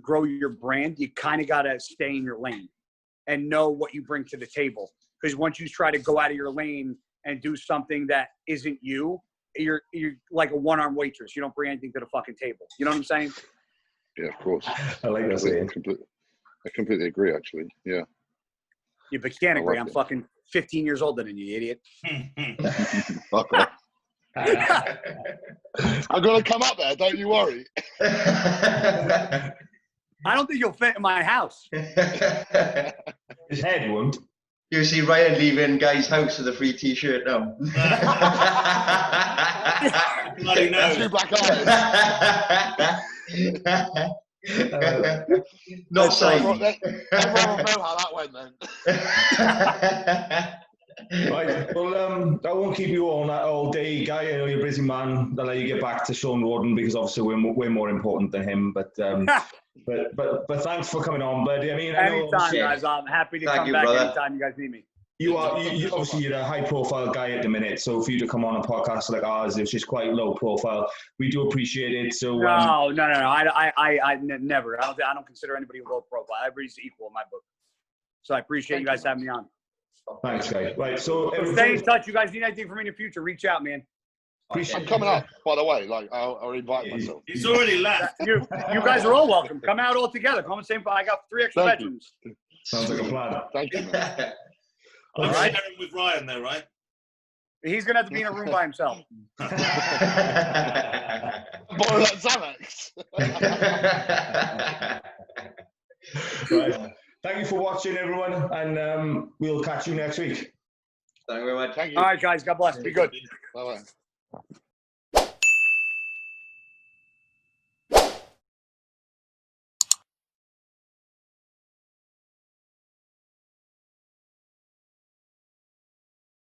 grow your brand, you kind of got to stay in your lane and know what you bring to the table. Because once you try to go out of your lane and do something that isn't you're like a one-arm waitress. You don't bring anything to the fucking table. You know what I'm saying?
Yeah, of course.
I like that saying.
I completely agree, actually. Yeah.
Yeah, but you can't agree. I'm fucking 15 years older than you, idiot.
Fuck off. I'm going to come up there, don't you worry.
I don't think you'll fit in my house.
His head won't.
You see Ryan leaving Guy's house with a free T-shirt now.
Bloody no.
Two black eyes.
Not signed.
Everyone will know how that went then.
Right. Well, I won't keep you all day, Guy. I know you're a busy man. I'll let you get back to Sean Warden because obviously we're more important than him. But thanks for coming on, buddy. I mean,
anytime, guys. I'm happy to come back anytime you guys need me.
You obviously you're a high profile guy at the minute, so for you to come on a podcast like ours, it's just quite low profile. We do appreciate it. So
No. I never. I don't consider anybody low profile. Everybody's equal in my book. So I appreciate you guys having me on.
Thanks, guys. Right, so
Stay in touch. You guys need anything from me in the future? Reach out, man.
I'm coming up, by the way. Like, I'll invite myself.
He's already left.
You guys are all welcome. Come out all together. Come on, same. I got 3 extra
Thank you.
bedrooms.
sounds like a plan.
Thank you, man.
I'm
All right.
sharing with Ryan though, right?
He's gonna have to be in a room by himself.
Borrow that Xanax.
Right. Thank you for watching, everyone, and we'll catch you next week.
Thank you very much.
Thank you.
All right, guys. God bless. Be good.
Bye-bye.